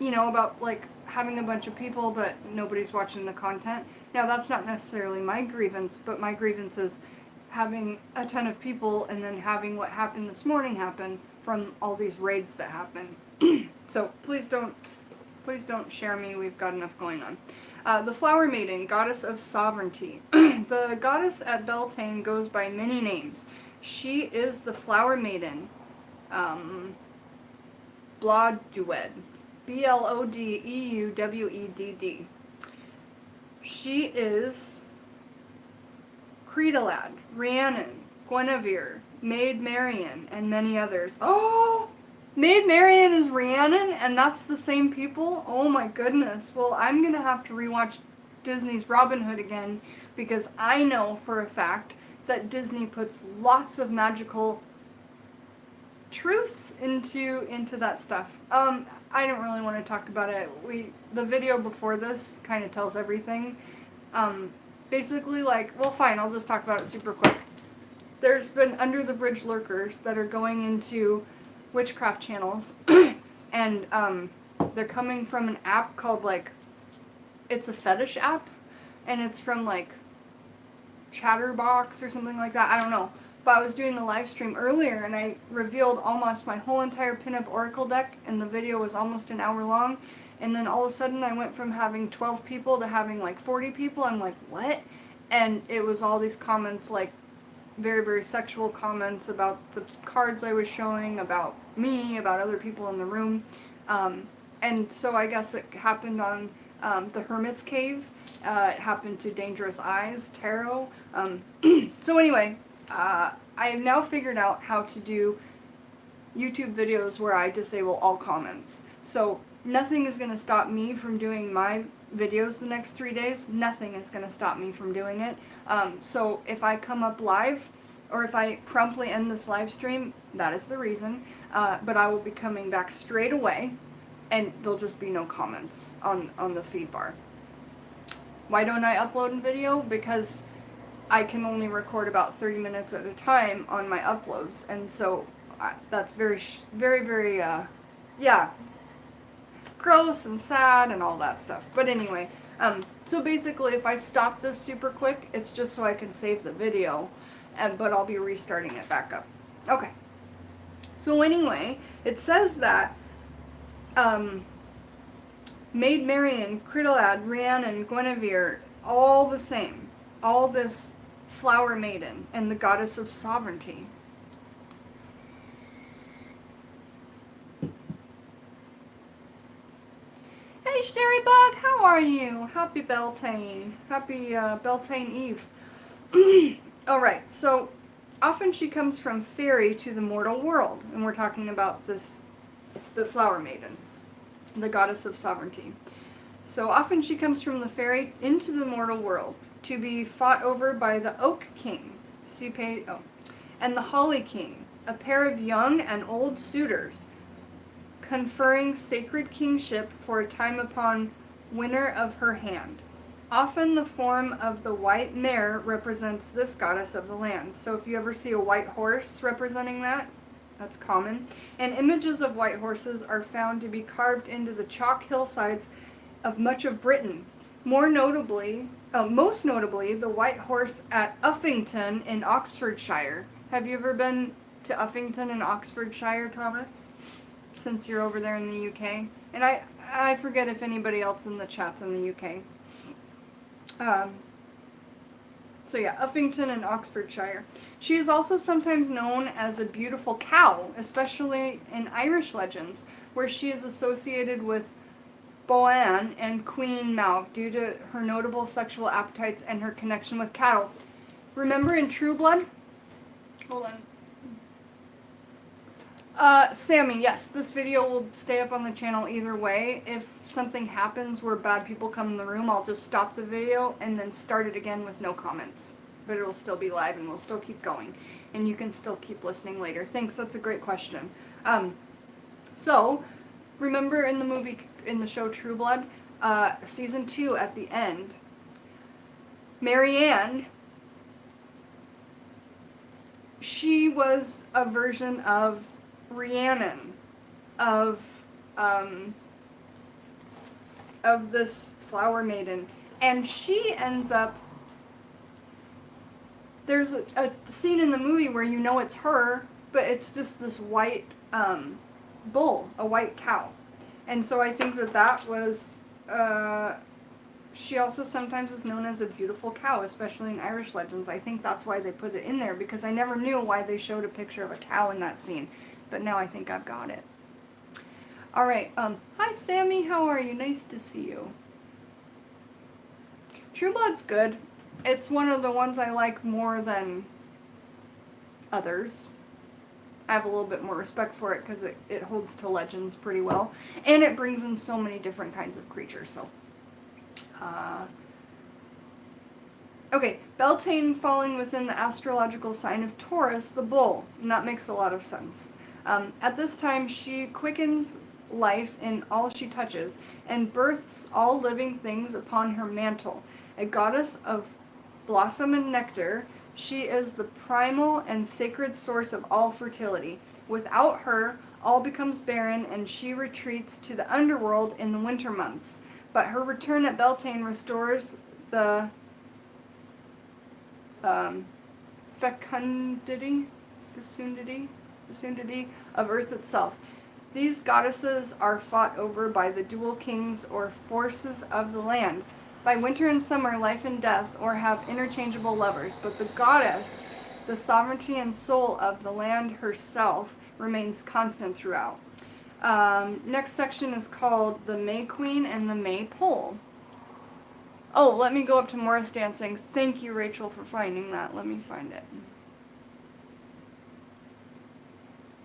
You know, about, like, having a bunch of people, but nobody's watching the content. Now, that's not necessarily my grievance, but my grievance is having a ton of people and then having what happened this morning happen from all these raids that happen. So, please don't share me. We've got enough going on. The Flower Maiden, Goddess of Sovereignty. The goddess at Beltane goes by many names. She is the Flower Maiden, Blodeuwedd, Blodeeuwedd. She is Creedalad, Rhiannon, Guinevere, Maid Marian, and many others. Oh! Maid Marian is Rhiannon, and that's the same people? Oh my goodness. Well, I'm going to have to rewatch Disney's Robin Hood again, because I know for a fact that Disney puts lots of magical truths into that stuff. I don't really want to talk about it. The video before this kind of tells everything. Basically, like, well, fine, I'll just talk about it super quick. There's been under the bridge lurkers that are going into witchcraft channels, and they're coming from an app called, like, it's a fetish app, and it's from, like, Chatterbox or something like that, I don't know. But I was doing the live stream earlier, and I revealed almost my whole entire pinup oracle deck, and the video was almost an hour long, and then all of a sudden I went from having 12 people to having, like, 40 people. I'm like, what? And it was all these comments, like, very, very sexual comments about the cards I was showing, about me, about other people in the room. And so I guess it happened on the Hermit's Cave. It happened to Dangerous Eyes Tarot. So anyway, I have now figured out how to do YouTube videos where I disable all comments. So nothing is going to stop me from doing my videos the next 3 days. Nothing is going to stop me from doing it. So if I come up live, or if I promptly end this live stream, that is the reason. But I will be coming back straight away, and there'll just be no comments on the feed bar. Why don't I upload in video? Because I can only record about 30 minutes at a time on my uploads, and so that's very, very, yeah, gross and sad and all that stuff. But anyway, so basically if I stop this super quick, it's just so I can save the video, but I'll be restarting it back up. Okay. So anyway, it says that Maid Marian, Creedalad, Rhiannon, Guinevere, all the same. All this Flower Maiden and the Goddess of Sovereignty. Hey, Starrybug, how are you? Happy Beltane. Happy Beltane Eve. Alright, so often she comes from fairy to the mortal world, and we're talking about the Flower Maiden, the Goddess of Sovereignty. So often she comes from the fairy into the mortal world to be fought over by the Oak King, and the Holly King, a pair of young and old suitors, conferring sacred kingship for a time upon winner of her hand. Often the form of the white mare represents this goddess of the land. So if you ever see a white horse representing that, that's common. And images of white horses are found to be carved into the chalk hillsides of much of Britain. Most notably, the white horse at Uffington in Oxfordshire. Have you ever been to Uffington in Oxfordshire, Thomas? Since you're over there in the UK. And I forget if anybody else in the chat's in the UK. So yeah, Uffington in Oxfordshire. She is also sometimes known as a beautiful cow, especially in Irish legends, where she is associated with Boann and Queen Mawg due to her notable sexual appetites and her connection with cattle. Remember in True Blood? Hold on. Sammy, yes, this video will stay up on the channel either way. If something happens where bad people come in the room, I'll just stop the video and then start it again with no comments. But it'll still be live and we'll still keep going. And you can still keep listening later. Thanks, that's a great question. So, remember in the movie, in the show True Blood, season 2 at the end, Marianne, she was a version of Rhiannon of this flower maiden, and she ends up, there's a scene in the movie where you know it's her, but it's just this white bull, a white cow. And so I think that was, she also sometimes is known as a beautiful cow, especially in Irish legends. I think that's why they put it in there, because I never knew why they showed a picture of a cow in that scene. But now I think I've got it. Alright, hi Sammy, how are you? Nice to see you. True Blood's good. It's one of the ones I like more than others. I have a little bit more respect for it because it holds to legends pretty well. And it brings in so many different kinds of creatures, so... okay, Beltane falling within the astrological sign of Taurus, the bull. And that makes a lot of sense. At this time, she quickens life in all she touches, and births all living things upon her mantle. A goddess of blossom and nectar, she is the primal and sacred source of all fertility. Without her, all becomes barren, and she retreats to the underworld in the winter months. But her return at Beltane restores the fecundity of Earth itself. These goddesses are fought over by the dual kings or forces of the land. By winter and summer, life and death, or have interchangeable lovers, but the goddess, the sovereignty and soul of the land herself, remains constant throughout. Next section is called the May Queen and the Maypole. Oh, let me go up to Morris dancing. Thank you, Rachel, for finding that. Let me find it.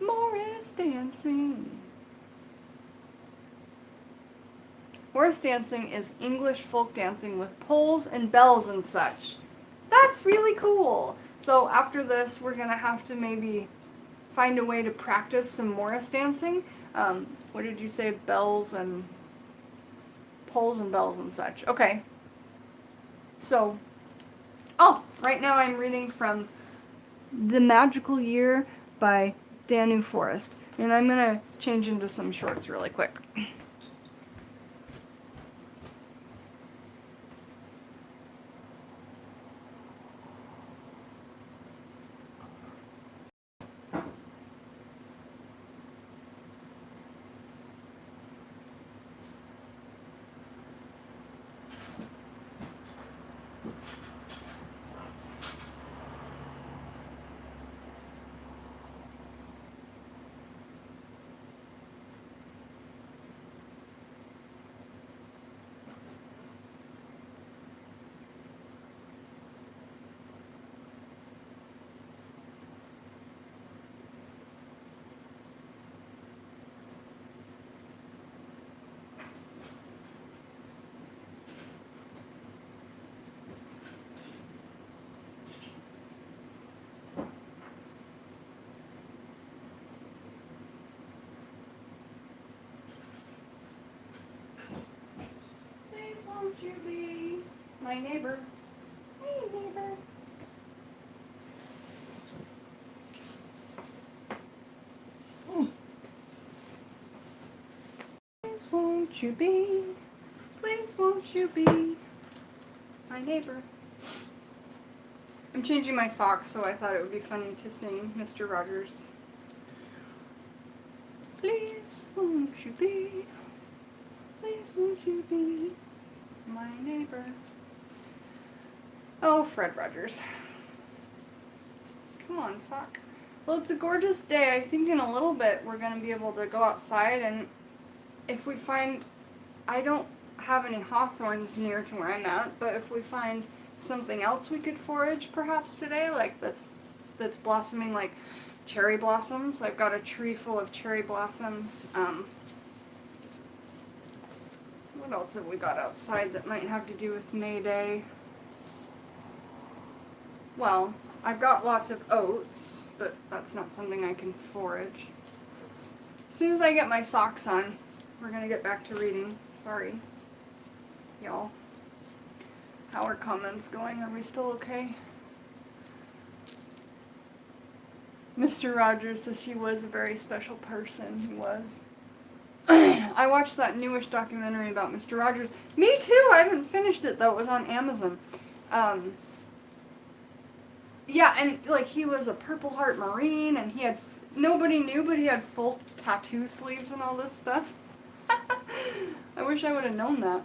Morris dancing. Morris dancing is English folk dancing with poles and bells and such. That's really cool. So after this, we're going to have to maybe find a way to practice some Morris dancing. What did you say? Bells and poles and bells and such. Okay. So, right now I'm reading from The Magical Year by Danu Forrest. And I'm going to change into some shorts really quick. Won't you be my neighbor? Hey, neighbor. Please won't you be, please won't you be my neighbor? I'm changing my socks, so I thought it would be funny to sing Mr. Rogers. Please won't you be, please won't you be my neighbor. Oh, Fred Rogers. Come on, sock. Well, it's a gorgeous day. I think in a little bit we're going to be able to go outside, and if we find, I don't have any hawthorns near to where I'm at, but if we find something else we could forage perhaps today, like that's blossoming, like cherry blossoms. I've got a tree full of cherry blossoms. What else have we got outside that might have to do with May Day? Well, I've got lots of oats, but that's not something I can forage. As soon as I get my socks on, we're going to get back to reading. Sorry, y'all. How are comments going? Are we still okay? Mr. Rogers says he was a very special person. He was. I watched that newish documentary about Mr. Rogers. Me too! I haven't finished it though. It was on Amazon. Yeah, and like he was a Purple Heart Marine, and he had, nobody knew, but he had full tattoo sleeves and all this stuff. I wish I would have known that.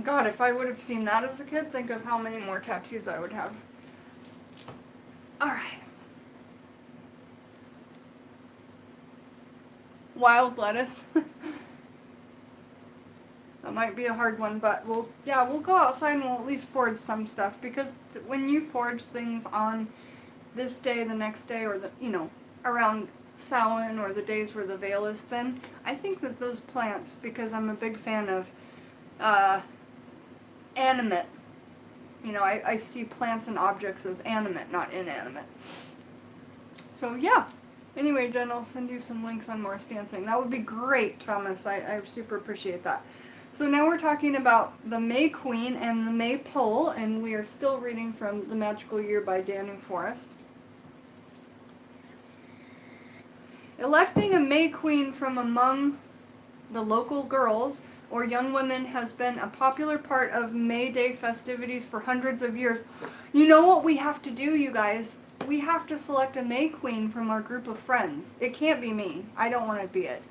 God, if I would have seen that as a kid, think of how many more tattoos I would have. Alright. Wild lettuce. That might be a hard one, but we'll go outside and we'll at least forage some stuff, because when you forage things on this day, the next day, or around Samhain or the days where the veil is thin, I think that those plants, because I'm a big fan of animate, I see plants and objects as animate, not inanimate. So yeah. Anyway, Jen, I'll send you some links on more stancing. That would be great, Thomas. I super appreciate that. So now we're talking about the May Queen and the Maypole, and we are still reading from The Magical Year by Daniel Forrest. Electing a May Queen from among the local girls or young women has been a popular part of May Day festivities for hundreds of years. You know what we have to do, you guys? We have to select a May Queen from our group of friends. It can't be me. I don't want to be it.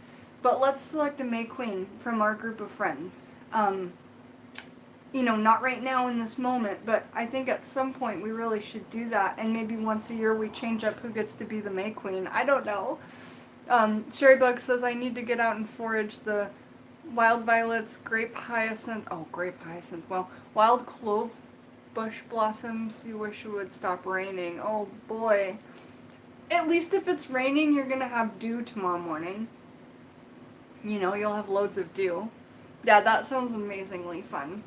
But let's select a May Queen from our group of friends. Not right now in this moment, but I think at some point we really should do that. And maybe once a year we change up who gets to be the May Queen. I don't know. Sherrybug says I need to get out and forage the wild violets, grape hyacinth. Oh, grape hyacinth. Well, wild clove bush blossoms. You wish it would stop raining. Oh boy. At least if it's raining, you're going to have dew tomorrow morning. You'll have loads of dew. Yeah, that sounds amazingly fun.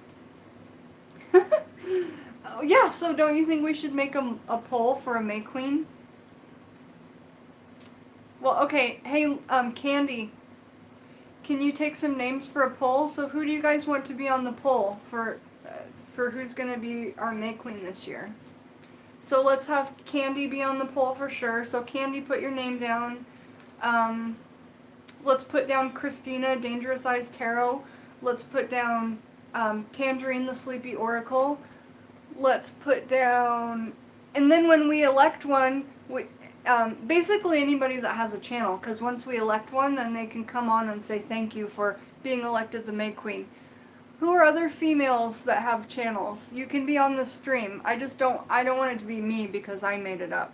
Oh, yeah, so don't you think we should make a poll for a May Queen? Well, okay. Hey, Candy, can you take some names for a poll? So who do you guys want to be on the poll for who's going to be our May Queen this year? So let's have Candy be on the poll for sure. So Candy, put your name down. Let's put down Christina, Dangerous Eyes Tarot. Let's put down Tangerine, the Sleepy Oracle. Let's put down... And then when we elect one, basically anybody that has a channel, because once we elect one, then they can come on and say thank you for being elected the May Queen. Who are other females that have channels? You can be on the stream. I don't want it to be me because I made it up,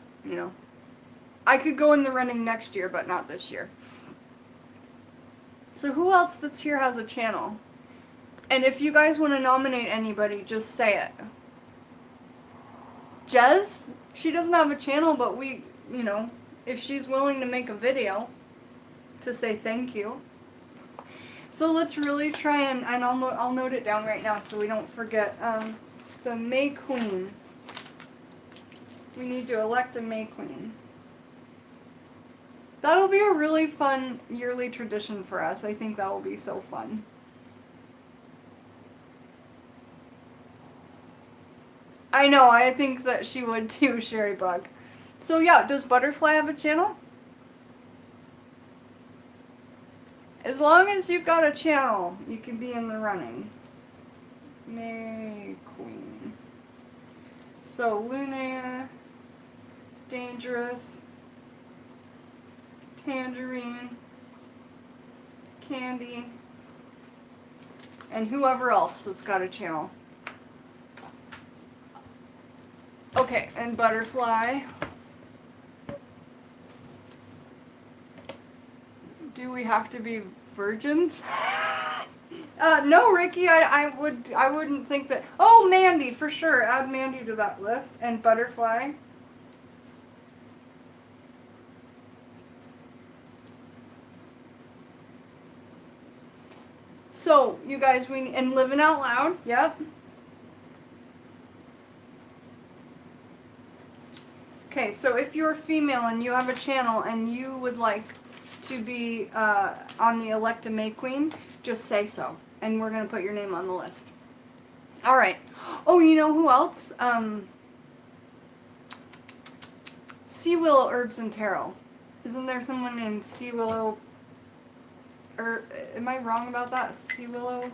I could go in the running next year, but not this year. So who else that's here has a channel? And if you guys want to nominate anybody, just say it. Jez? She doesn't have a channel, but if she's willing to make a video to say thank you. So let's really try and I'll note it down right now so we don't forget. The May Queen. We need to elect a May Queen. That'll be a really fun yearly tradition for us. I think that will be so fun. I know, I think that she would too, Sherrybug. So yeah, does Butterfly have a channel? As long as you've got a channel, you can be in the running. May Queen. So Luna, Dangerous, Tangerine, Candy, and whoever else that's got a channel. Okay, and butterfly. Do we have to be virgins? No, Ricky, I wouldn't think that. Oh, Mandy, for sure. Add Mandy to that list. And butterfly. So, you guys, and living out loud. Yep. Okay, so if you're female and you have a channel and you would like to be on the Elect a May Queen, just say so. And we're going to put your name on the list. Alright. Oh, you know who else? Sea Willow Herbs and Tarot. Isn't there someone named Sea Willow? Or am I wrong about that? Sea Willow?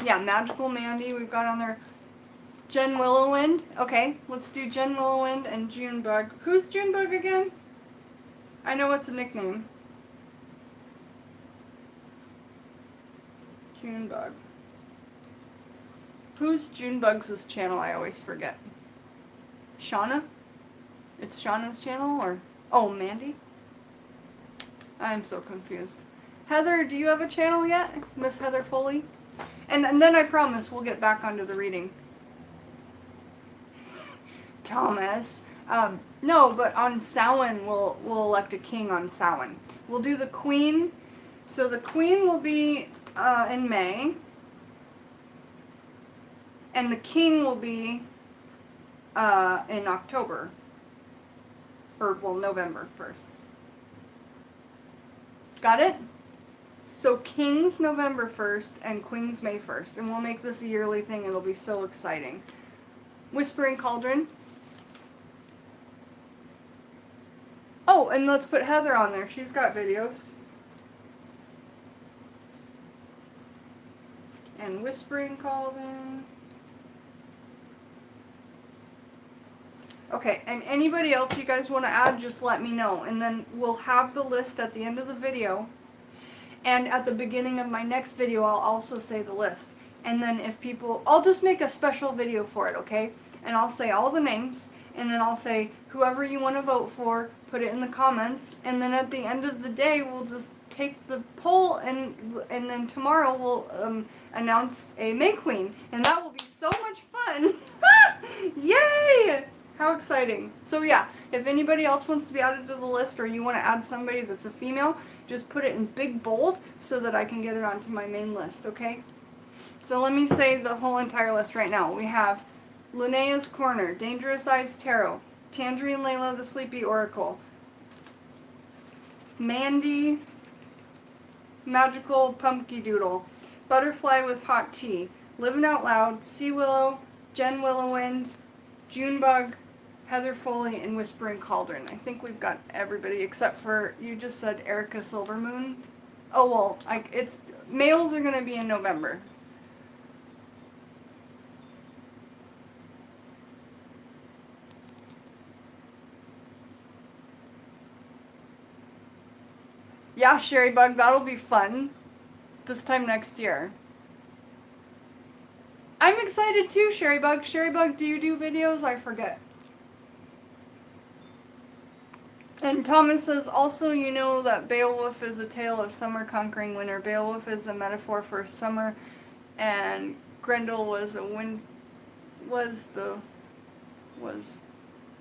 Yeah, Magical Mandy we've got on there. Jen Willowwind. Okay, let's do Jen Willowwind and Junebug. Who's Junebug again? I know it's a nickname. Junebug. Who's Junebug's channel? I always forget. Shauna? It's Shauna's channel, or... Oh, Mandy? I'm so confused. Heather, do you have a channel yet? Miss Heather Foley? And then I promise we'll get back onto the reading. Thomas. No, but on Samhain, we'll elect a king on Samhain. We'll do the queen. So the queen will be in May. And the king will be in October. Or, well, November 1st. Got it? So King's November 1st and Queen's May 1st. And we'll make this a yearly thing. It'll be so exciting. Whispering Cauldron. Oh, and let's put Heather on there. She's got videos. And Whispering Cauldron. Okay, and anybody else you guys want to add, just let me know. And then we'll have the list at the end of the video. And at the beginning of my next video, I'll also say the list. And then if people... I'll just make a special video for it, okay? And I'll say all the names. And then I'll say whoever you want to vote for, put it in the comments. And then at the end of the day, we'll just take the poll. And then tomorrow we'll announce a May Queen. And that will be so much fun. Yay! How exciting. So yeah, if anybody else wants to be added to the list or you want to add somebody that's a female, just put it in big bold so that I can get it onto my main list, okay? So let me say the whole entire list right now. We have Linnea's Corner, Dangerous Eyes Tarot, Tangerine Layla the Sleepy Oracle, Mandy, Magical Pumpkin Doodle, Butterfly with Hot Tea, Living Out Loud, Sea Willow, Jen Willowwind, Junebug, Heather Foley, and Whispering Cauldron. I think we've got everybody except for, you just said Erica Silvermoon. Oh, well, it's males are going to be in November. Yeah, Sherry Bug, that'll be fun. This time next year. I'm excited too, Sherry Bug. Sherry Bug, do you do videos? I forget. And Thomas says, also, you know that Beowulf is a tale of summer conquering winter. Beowulf is a metaphor for summer, and Grendel was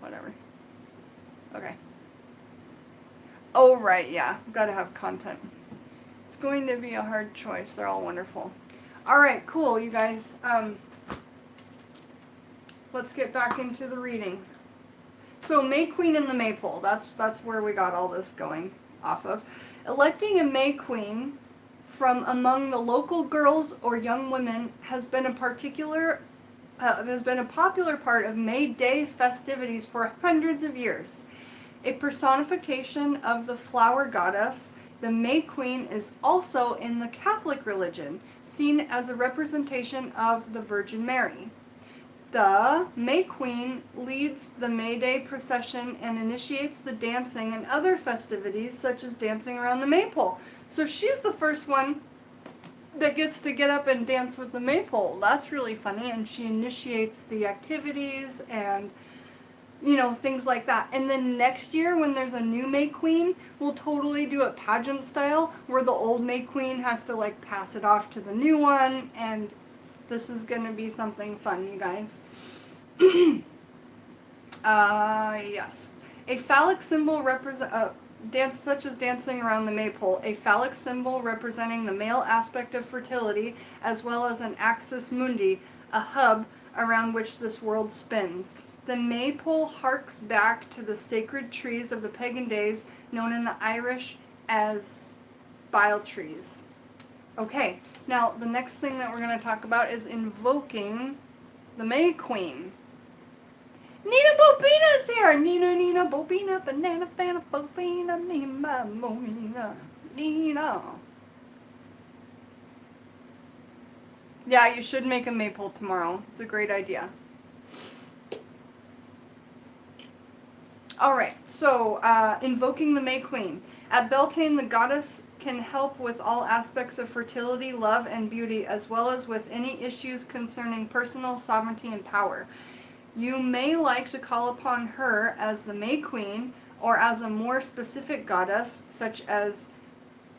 whatever. Okay. Oh, right, yeah. Gotta have content. It's going to be a hard choice. They're all wonderful. Alright, cool, you guys. Let's get back into the reading. So, May Queen and the Maypole. That's where we got all this going off of. Electing a May Queen from among the local girls or young women has been a popular part of May Day festivities for hundreds of years. A personification of the flower goddess, the May Queen is also in the Catholic religion, seen as a representation of the Virgin Mary. The May Queen leads the May Day procession and initiates the dancing and other festivities, such as dancing around the Maypole. So she's the first one that gets to get up and dance with the Maypole. That's really funny. And she initiates the activities and, you know, things like that. And then next year, when there's a new May Queen, we'll totally do it pageant style, where the old May Queen has to, like, pass it off to the new one. And this is going to be something fun, you guys. Yes. A phallic symbol dance such as dancing around the Maypole, a phallic symbol representing the male aspect of fertility, as well as an axis mundi, a hub around which this world spins. The Maypole harks back to the sacred trees of the pagan days, known in the Irish as bile trees. Okay, now the next thing that we're going to talk about is invoking the May Queen. Nina Bobina's here! Nina, Bobina, banana, Bobina, Nina, Momina, Nina. Yeah, you should make a Maypole tomorrow. It's a great idea. Alright, so, invoking the May Queen. At Beltane, the goddess can help with all aspects of fertility, love, and beauty, as well as with any issues concerning personal sovereignty and power. You may like to call upon her as the May Queen, or as a more specific goddess, such as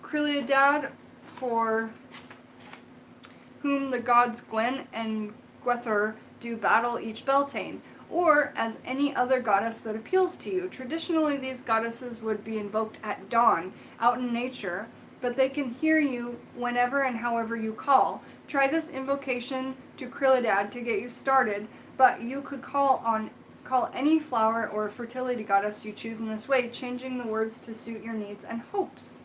Crileadad, for whom the gods Gwen and Gwether do battle each Beltane, or as any other goddess that appeals to you. Traditionally, these goddesses would be invoked at dawn, out in nature, but they can hear you whenever and however you call. Try this invocation to Crileadad to get you started, but you could call any flower or fertility goddess you choose in this way, changing the words to suit your needs and hopes.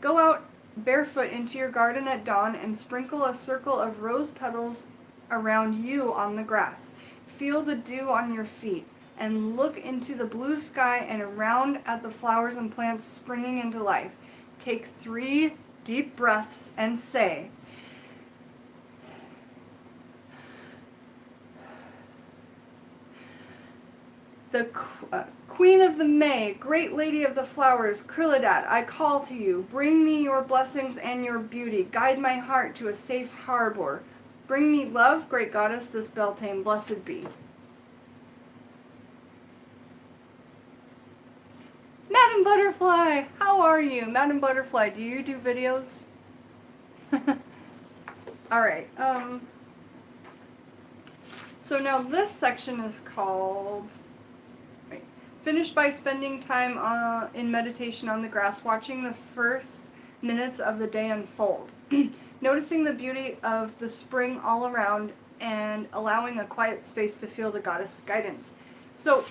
Go out barefoot into your garden at dawn and sprinkle a circle of rose petals around you on the grass. Feel the dew on your feet and look into the blue sky and around at the flowers and plants springing into life. Take 3 deep breaths and say, the Queen of the May, great lady of the flowers, Crileadad, I call to you. Bring me your blessings and your beauty. Guide my heart to a safe harbor. Bring me love, great goddess, this Beltane, blessed be. Madam Butterfly, how are you? Madam Butterfly, do you do videos? Alright, so now this section is called... Finish by spending time in meditation on the grass, watching the first minutes of the day unfold. Noticing the beauty of the spring all around and allowing a quiet space to feel the goddess' guidance. So,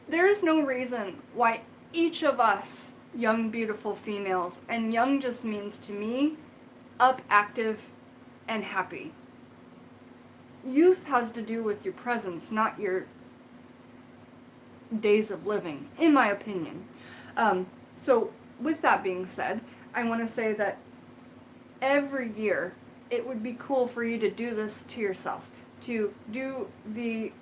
there is no reason why each of us, young beautiful females, and young just means to me, up, active, and happy. Youth has to do with your presence, not your days of living, in my opinion. So, with that being said, I want to say that every year it would be cool for you to do this to yourself. To do the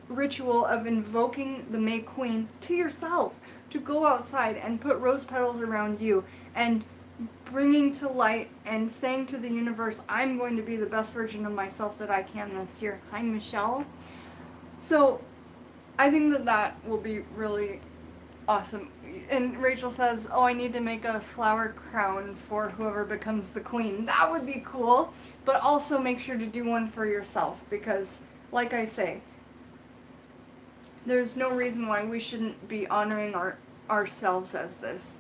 ritual of invoking the May Queen to yourself. To go outside and put rose petals around you and bringing to light and saying to the universe, I'm going to be the best version of myself that I can this year. Hi, Michelle. So, I think that that will be really awesome. And Rachel says, oh, I need to make a flower crown for whoever becomes the queen. That would be cool. But also make sure to do one for yourself because, like I say, there's no reason why we shouldn't be honoring ourselves as this.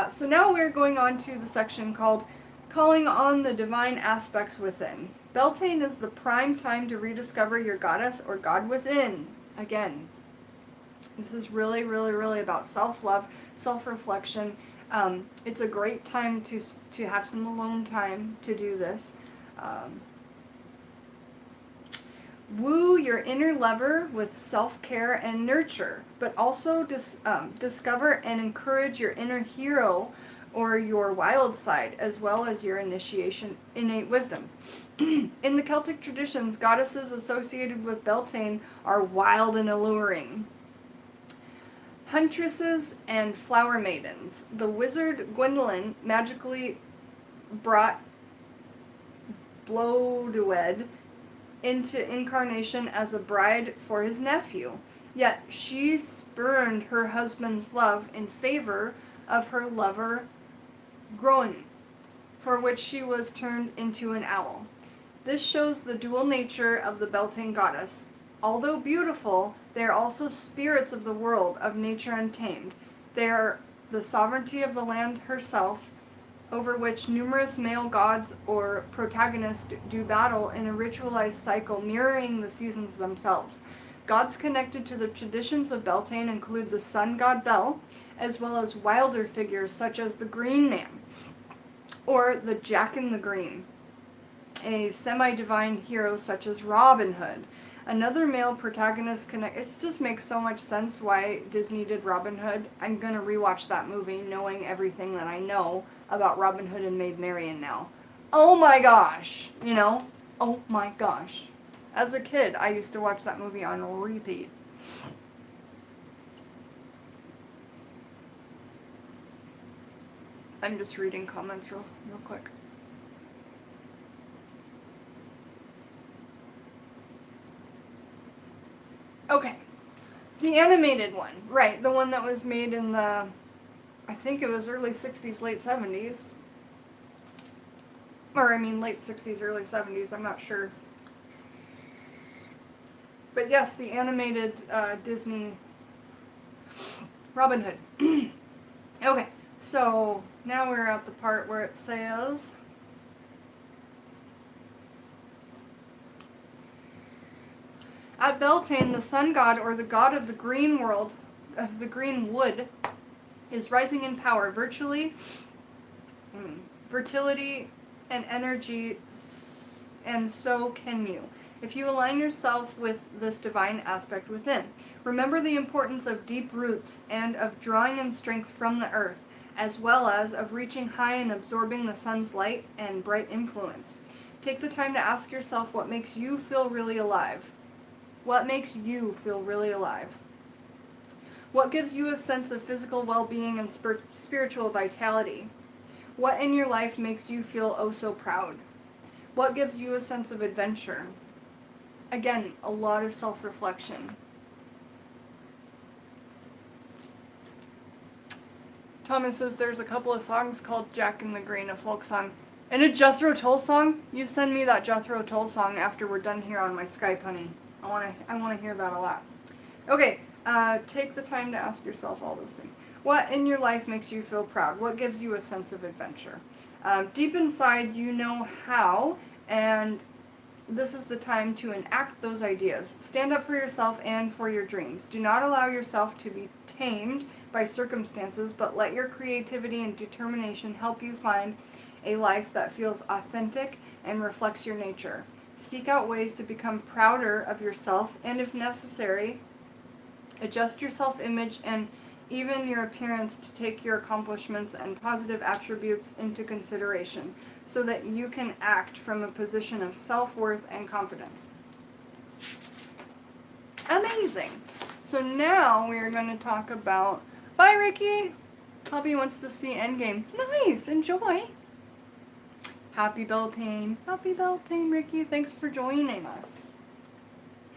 So now we're going on to the section called Calling on the Divine Aspects Within. Beltane is the prime time to rediscover your goddess or god within. Again, this is really, really, really about self-love, self-reflection. It's a great time to have some alone time to do this. Woo your inner lover with self-care and nurture, but also discover and encourage your inner hero or your wild side, as well as your innate wisdom. In the Celtic traditions, goddesses associated with Beltane are wild and alluring. Huntresses and flower maidens. The wizard Gwendolyn magically brought Blodeuwedd into incarnation as a bride for his nephew. Yet she spurned her husband's love in favor of her lover Groen, for which she was turned into an owl. This shows the dual nature of the Beltane goddess. Although beautiful, they are also spirits of the world, of nature untamed. They are the sovereignty of the land herself, over which numerous male gods or protagonists do battle in a ritualized cycle mirroring the seasons themselves. Gods connected to the traditions of Beltane include the sun god Bel, as well as wilder figures such as the Green Man, or the Jack in the Green, a semi-divine hero such as Robin Hood. Another male protagonist it just makes so much sense why Disney did Robin Hood. I'm going to rewatch that movie knowing everything that I know about Robin Hood and Maid Marian now. Oh my gosh, you know? Oh my gosh. As a kid, I used to watch that movie on repeat. I'm just reading comments real quick. Okay. The animated one. Right, the one that was made in the, I think it was early 60s, late 70s. Or, I mean, late 60s, early 70s, I'm not sure. But yes, the animated Disney Robin Hood. Okay, so now we're at the part where it says, at Beltane, the sun god, or the god of the green world, of the green wood, is rising in power, fertility, and energy, and so can you, if you align yourself with this divine aspect within. Remember the importance of deep roots and of drawing in strength from the earth, as well as of reaching high and absorbing the sun's light and bright influence. Take the time to ask yourself what makes you feel really alive. What makes you feel really alive? What gives you a sense of physical well-being and spiritual vitality? What in your life makes you feel oh so proud? What gives you a sense of adventure? Again, a lot of self-reflection. Thomas says there's a couple of songs called Jack in the Green, a folk song. And a Jethro Tull song? You send me that Jethro Tull song after we're done here on my Skype, honey. I want to hear that a lot. Okay, take the time to ask yourself all those things. What in your life makes you feel proud? What gives you a sense of adventure? Deep inside, you know how, and this is the time to enact those ideas. Stand up for yourself and for your dreams. Do not allow yourself to be tamed by circumstances, but let your creativity and determination help you find a life that feels authentic and reflects your nature. Seek out ways to become prouder of yourself, and if necessary, adjust your self-image and even your appearance to take your accomplishments and positive attributes into consideration, so that you can act from a position of self-worth and confidence. Amazing! So now we are going to talk about... Bye, Ricky! Hubby wants to see Endgame. Nice! Enjoy! Happy Beltane. Happy Beltane, Ricky. Thanks for joining us.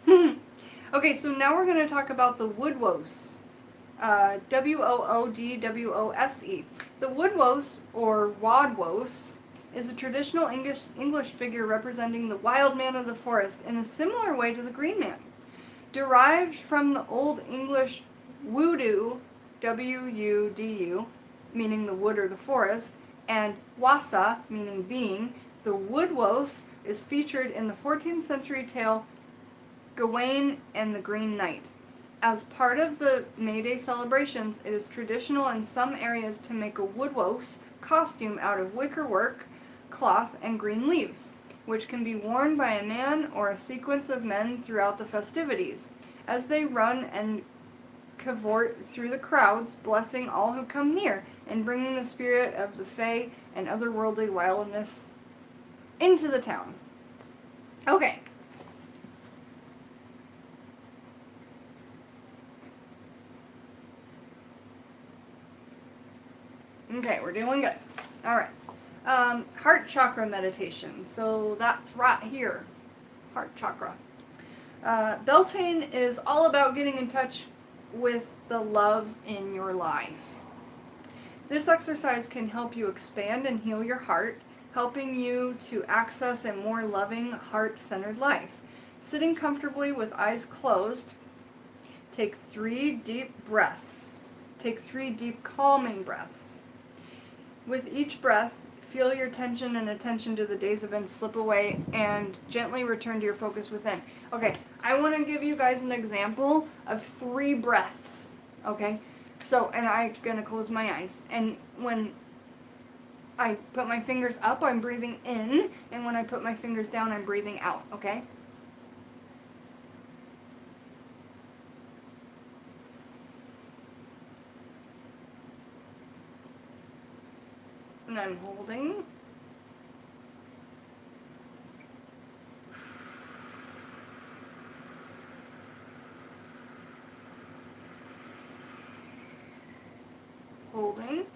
Okay, so now we're going to talk about the Woodwose. Woodwose. The Woodwose, or Wadwose, is a traditional English figure representing the wild man of the forest in a similar way to the Green Man. Derived from the Old English wudu, W-U-D-U, meaning the wood or the forest, and wasa, meaning being, the Woodwose is featured in the 14th century tale Gawain and the Green Knight. As part of the May Day celebrations, it is traditional in some areas to make a Woodwose costume out of wicker work, cloth, and green leaves, which can be worn by a man or a sequence of men throughout the festivities, as they run and cavort through the crowds, blessing all who come near, and bringing the spirit of the fae and otherworldly wildness into the town. Okay. Okay, we're doing good. All right. Heart chakra meditation. So that's right here. Heart chakra. Beltane is all about getting in touch with the love in your life. This exercise can help you expand and heal your heart, helping you to access a more loving, heart-centered life. Sitting comfortably with eyes closed, take 3 deep breaths. Take 3 deep calming breaths. With each breath, feel your tension and attention to the day's events slip away and gently return to your focus within. Okay, I want to give you guys an example of 3 breaths. Okay? So, and I'm going to close my eyes. And when I put my fingers up, I'm breathing in. And when I put my fingers down, I'm breathing out. Okay? And I'm holding. Holding.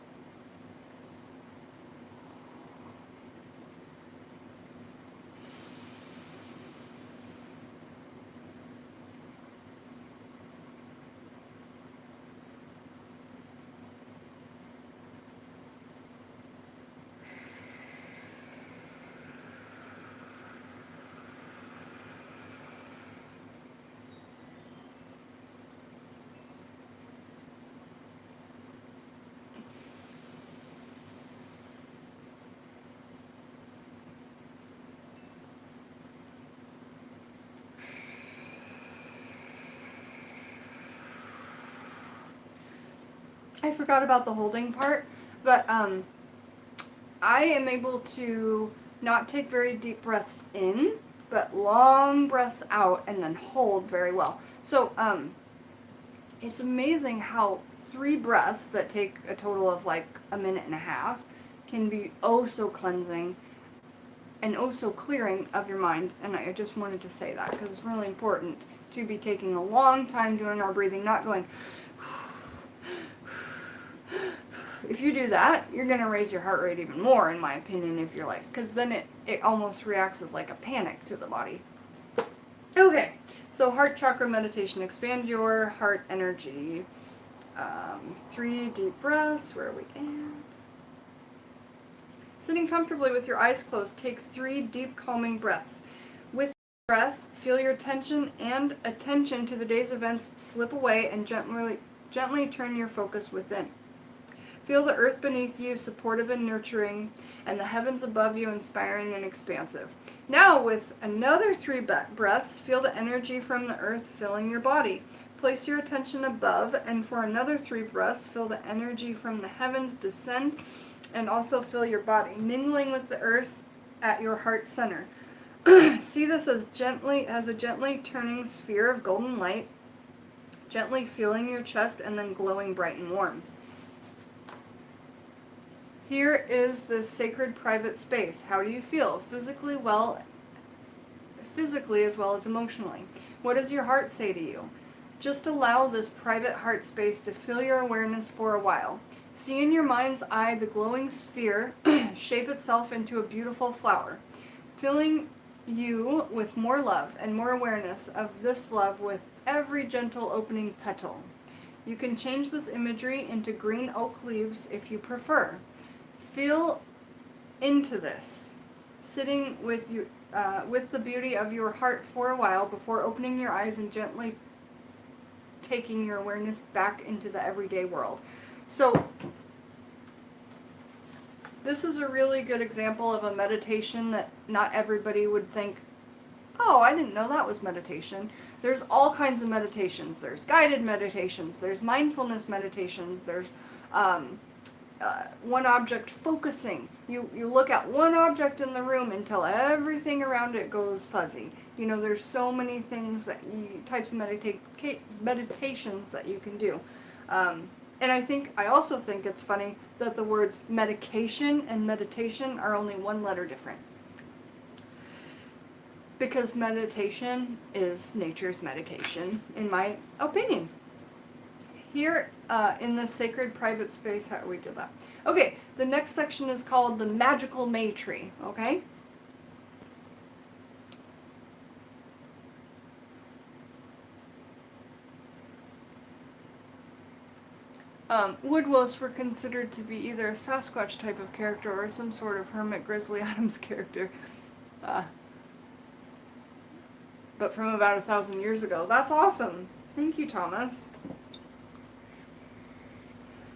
I forgot about the holding part, but I am able to not take very deep breaths in, but long breaths out and then hold very well. So it's amazing how 3 breaths that take a total of like a minute and a half can be oh so cleansing and oh so clearing of your mind. And I just wanted to say that because it's really important to be taking a long time doing our breathing, not going. If you do that, you're going to raise your heart rate even more, in my opinion, if you're like, because then it almost reacts as like a panic to the body. Okay, so heart chakra meditation. Expand your heart energy. 3 deep breaths. Where are we at? Sitting comfortably with your eyes closed, take 3 deep calming breaths. With breath, feel your tension and attention to the day's events slip away and gently turn your focus within. Feel the earth beneath you supportive and nurturing, and the heavens above you inspiring and expansive. Now, with another 3 breaths, feel the energy from the earth filling your body. Place your attention above, and for another 3 breaths, feel the energy from the heavens descend and also fill your body, mingling with the earth at your heart center. See this as a gently turning sphere of golden light, gently feeling your chest and then glowing bright and warm. Here is this sacred private space. How do you feel? Physically as well as emotionally. What does your heart say to you? Just allow this private heart space to fill your awareness for a while. See in your mind's eye the glowing sphere shape itself into a beautiful flower, filling you with more love and more awareness of this love with every gentle opening petal. You can change this imagery into green oak leaves if you prefer. Feel into this, sitting with you, with the beauty of your heart for a while before opening your eyes and gently taking your awareness back into the everyday world. So, this is a really good example of a meditation that not everybody would think, oh, I didn't know that was meditation. There's all kinds of meditations. There's guided meditations. There's mindfulness meditations. There's one object focusing. You look at one object in the room until everything around it goes fuzzy. You know, there's so many things types of meditations that you can do. And I also think it's funny that the words medication and meditation are only 1 letter different. Because meditation is nature's medication, in my opinion. here in the sacred private space, how do we do that? Okay, the next section is called the magical May tree, okay? Woodwolves were considered to be either a Sasquatch type of character or some sort of Hermit Grizzly Adams character. But from about 1,000 years ago. That's awesome! Thank you, Thomas.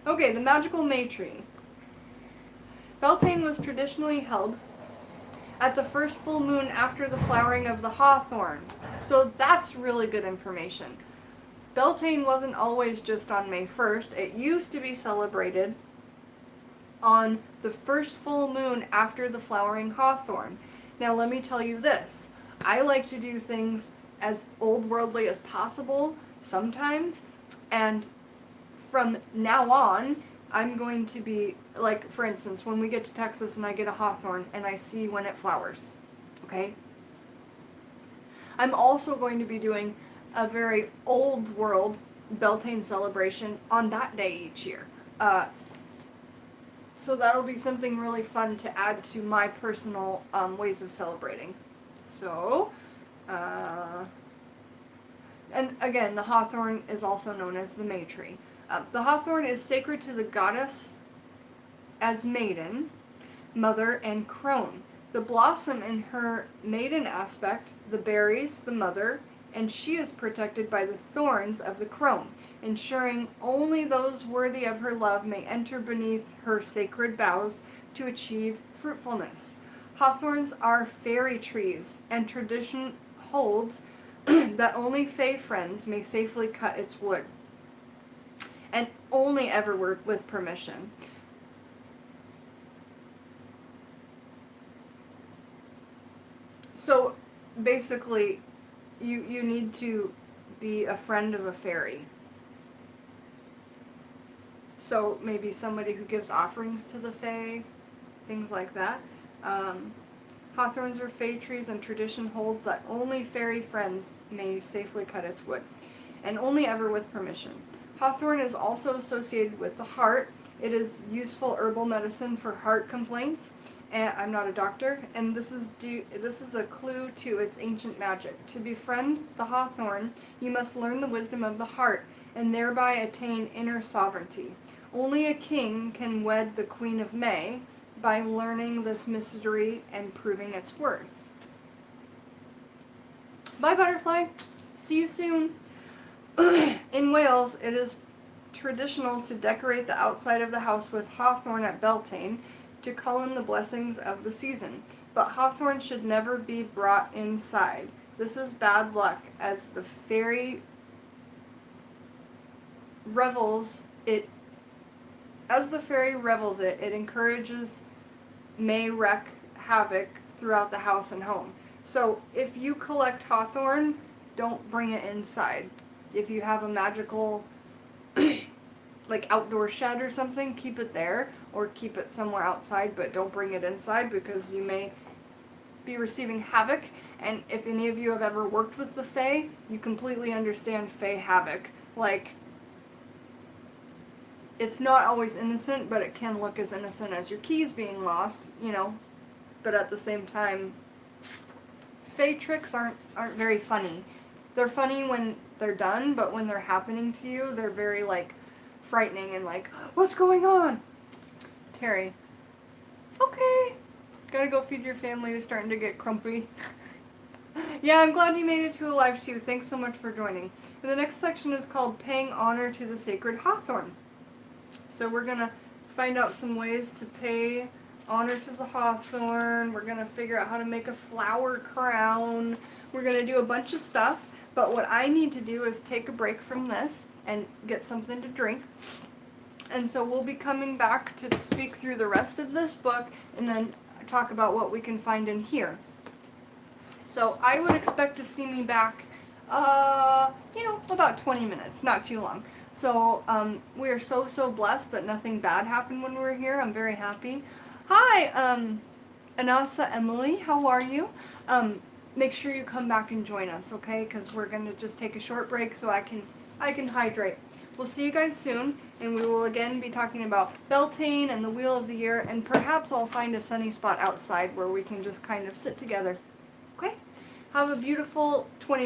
Okay, the magical May tree. Beltane was traditionally held at the first full moon after the flowering of the hawthorn. So that's really good information. Beltane wasn't always just on May 1st. It used to be celebrated on the first full moon after the flowering hawthorn. Now let me tell you this. I like to do things as old worldly as possible sometimes, and from now on, I'm going to be, like, for instance, when we get to Texas and I get a hawthorn and I see when it flowers, okay? I'm also going to be doing a very old world Beltane celebration on that day each year. So that'll be something really fun to add to my personal ways of celebrating. So, and again, the hawthorn is also known as the May tree. The hawthorn is sacred to the goddess as maiden, mother, and crone. The blossom in her maiden aspect, the berries, the mother, and she is protected by the thorns of the crone, ensuring only those worthy of her love may enter beneath her sacred boughs to achieve fruitfulness. Hawthorns are fairy trees, and tradition holds that only fae friends may safely cut its wood, and only ever with permission. So basically, you need to be a friend of a fairy. So maybe somebody who gives offerings to the fae, things like that. Hawthorns are fae trees, and tradition holds that only fairy friends may safely cut its wood, and only ever with permission. Hawthorn is also associated with the heart. It is useful herbal medicine for heart complaints. And I'm not a doctor, and this is a clue to its ancient magic. To befriend the hawthorn, you must learn the wisdom of the heart, and thereby attain inner sovereignty. Only a king can wed the Queen of May by learning this mystery and proving its worth. Bye, butterfly. See you soon. In Wales, it is traditional to decorate the outside of the house with hawthorn at Beltane to call in the blessings of the season. But hawthorn should never be brought inside. This is bad luck, as the fairy revels it. As the fairy revels it, it encourages may wreak havoc throughout the house and home. So if you collect hawthorn, don't bring it inside. If you have a magical like outdoor shed or something, keep it there, or keep it somewhere outside, but don't bring it inside, because you may be receiving havoc. And if any of you have ever worked with the fae, you completely understand fae havoc. Like, it's not always innocent, but it can look as innocent as your keys being lost, you know. But at the same time, fae tricks aren't very funny. They're funny when they're done, but when they're happening to you, they're very, like, frightening and like, what's going on? Terry. Okay. Gotta go feed your family. They're starting to get crumpy. Yeah, I'm glad you made it to a live too. Thanks so much for joining. And the next section is called Paying Honor to the Sacred Hawthorn. So we're gonna find out some ways to pay honor to the hawthorn. We're gonna figure out how to make a flower crown. We're gonna do a bunch of stuff. But what I need to do is take a break from this and get something to drink. And so we'll be coming back to speak through the rest of this book and then talk about what we can find in here. So I would expect to see me back, about 20 minutes, not too long. So we are so blessed that nothing bad happened when we were here. I'm very happy. Hi, Anasa Emily, how are you? Make sure you come back and join us, okay? Because we're going to just take a short break so I can hydrate. we'll see you guys soon, and we will again be talking about Beltane and the Wheel of the Year, and perhaps I'll find a sunny spot outside where we can just kind of sit together. Okay? Have a beautiful 20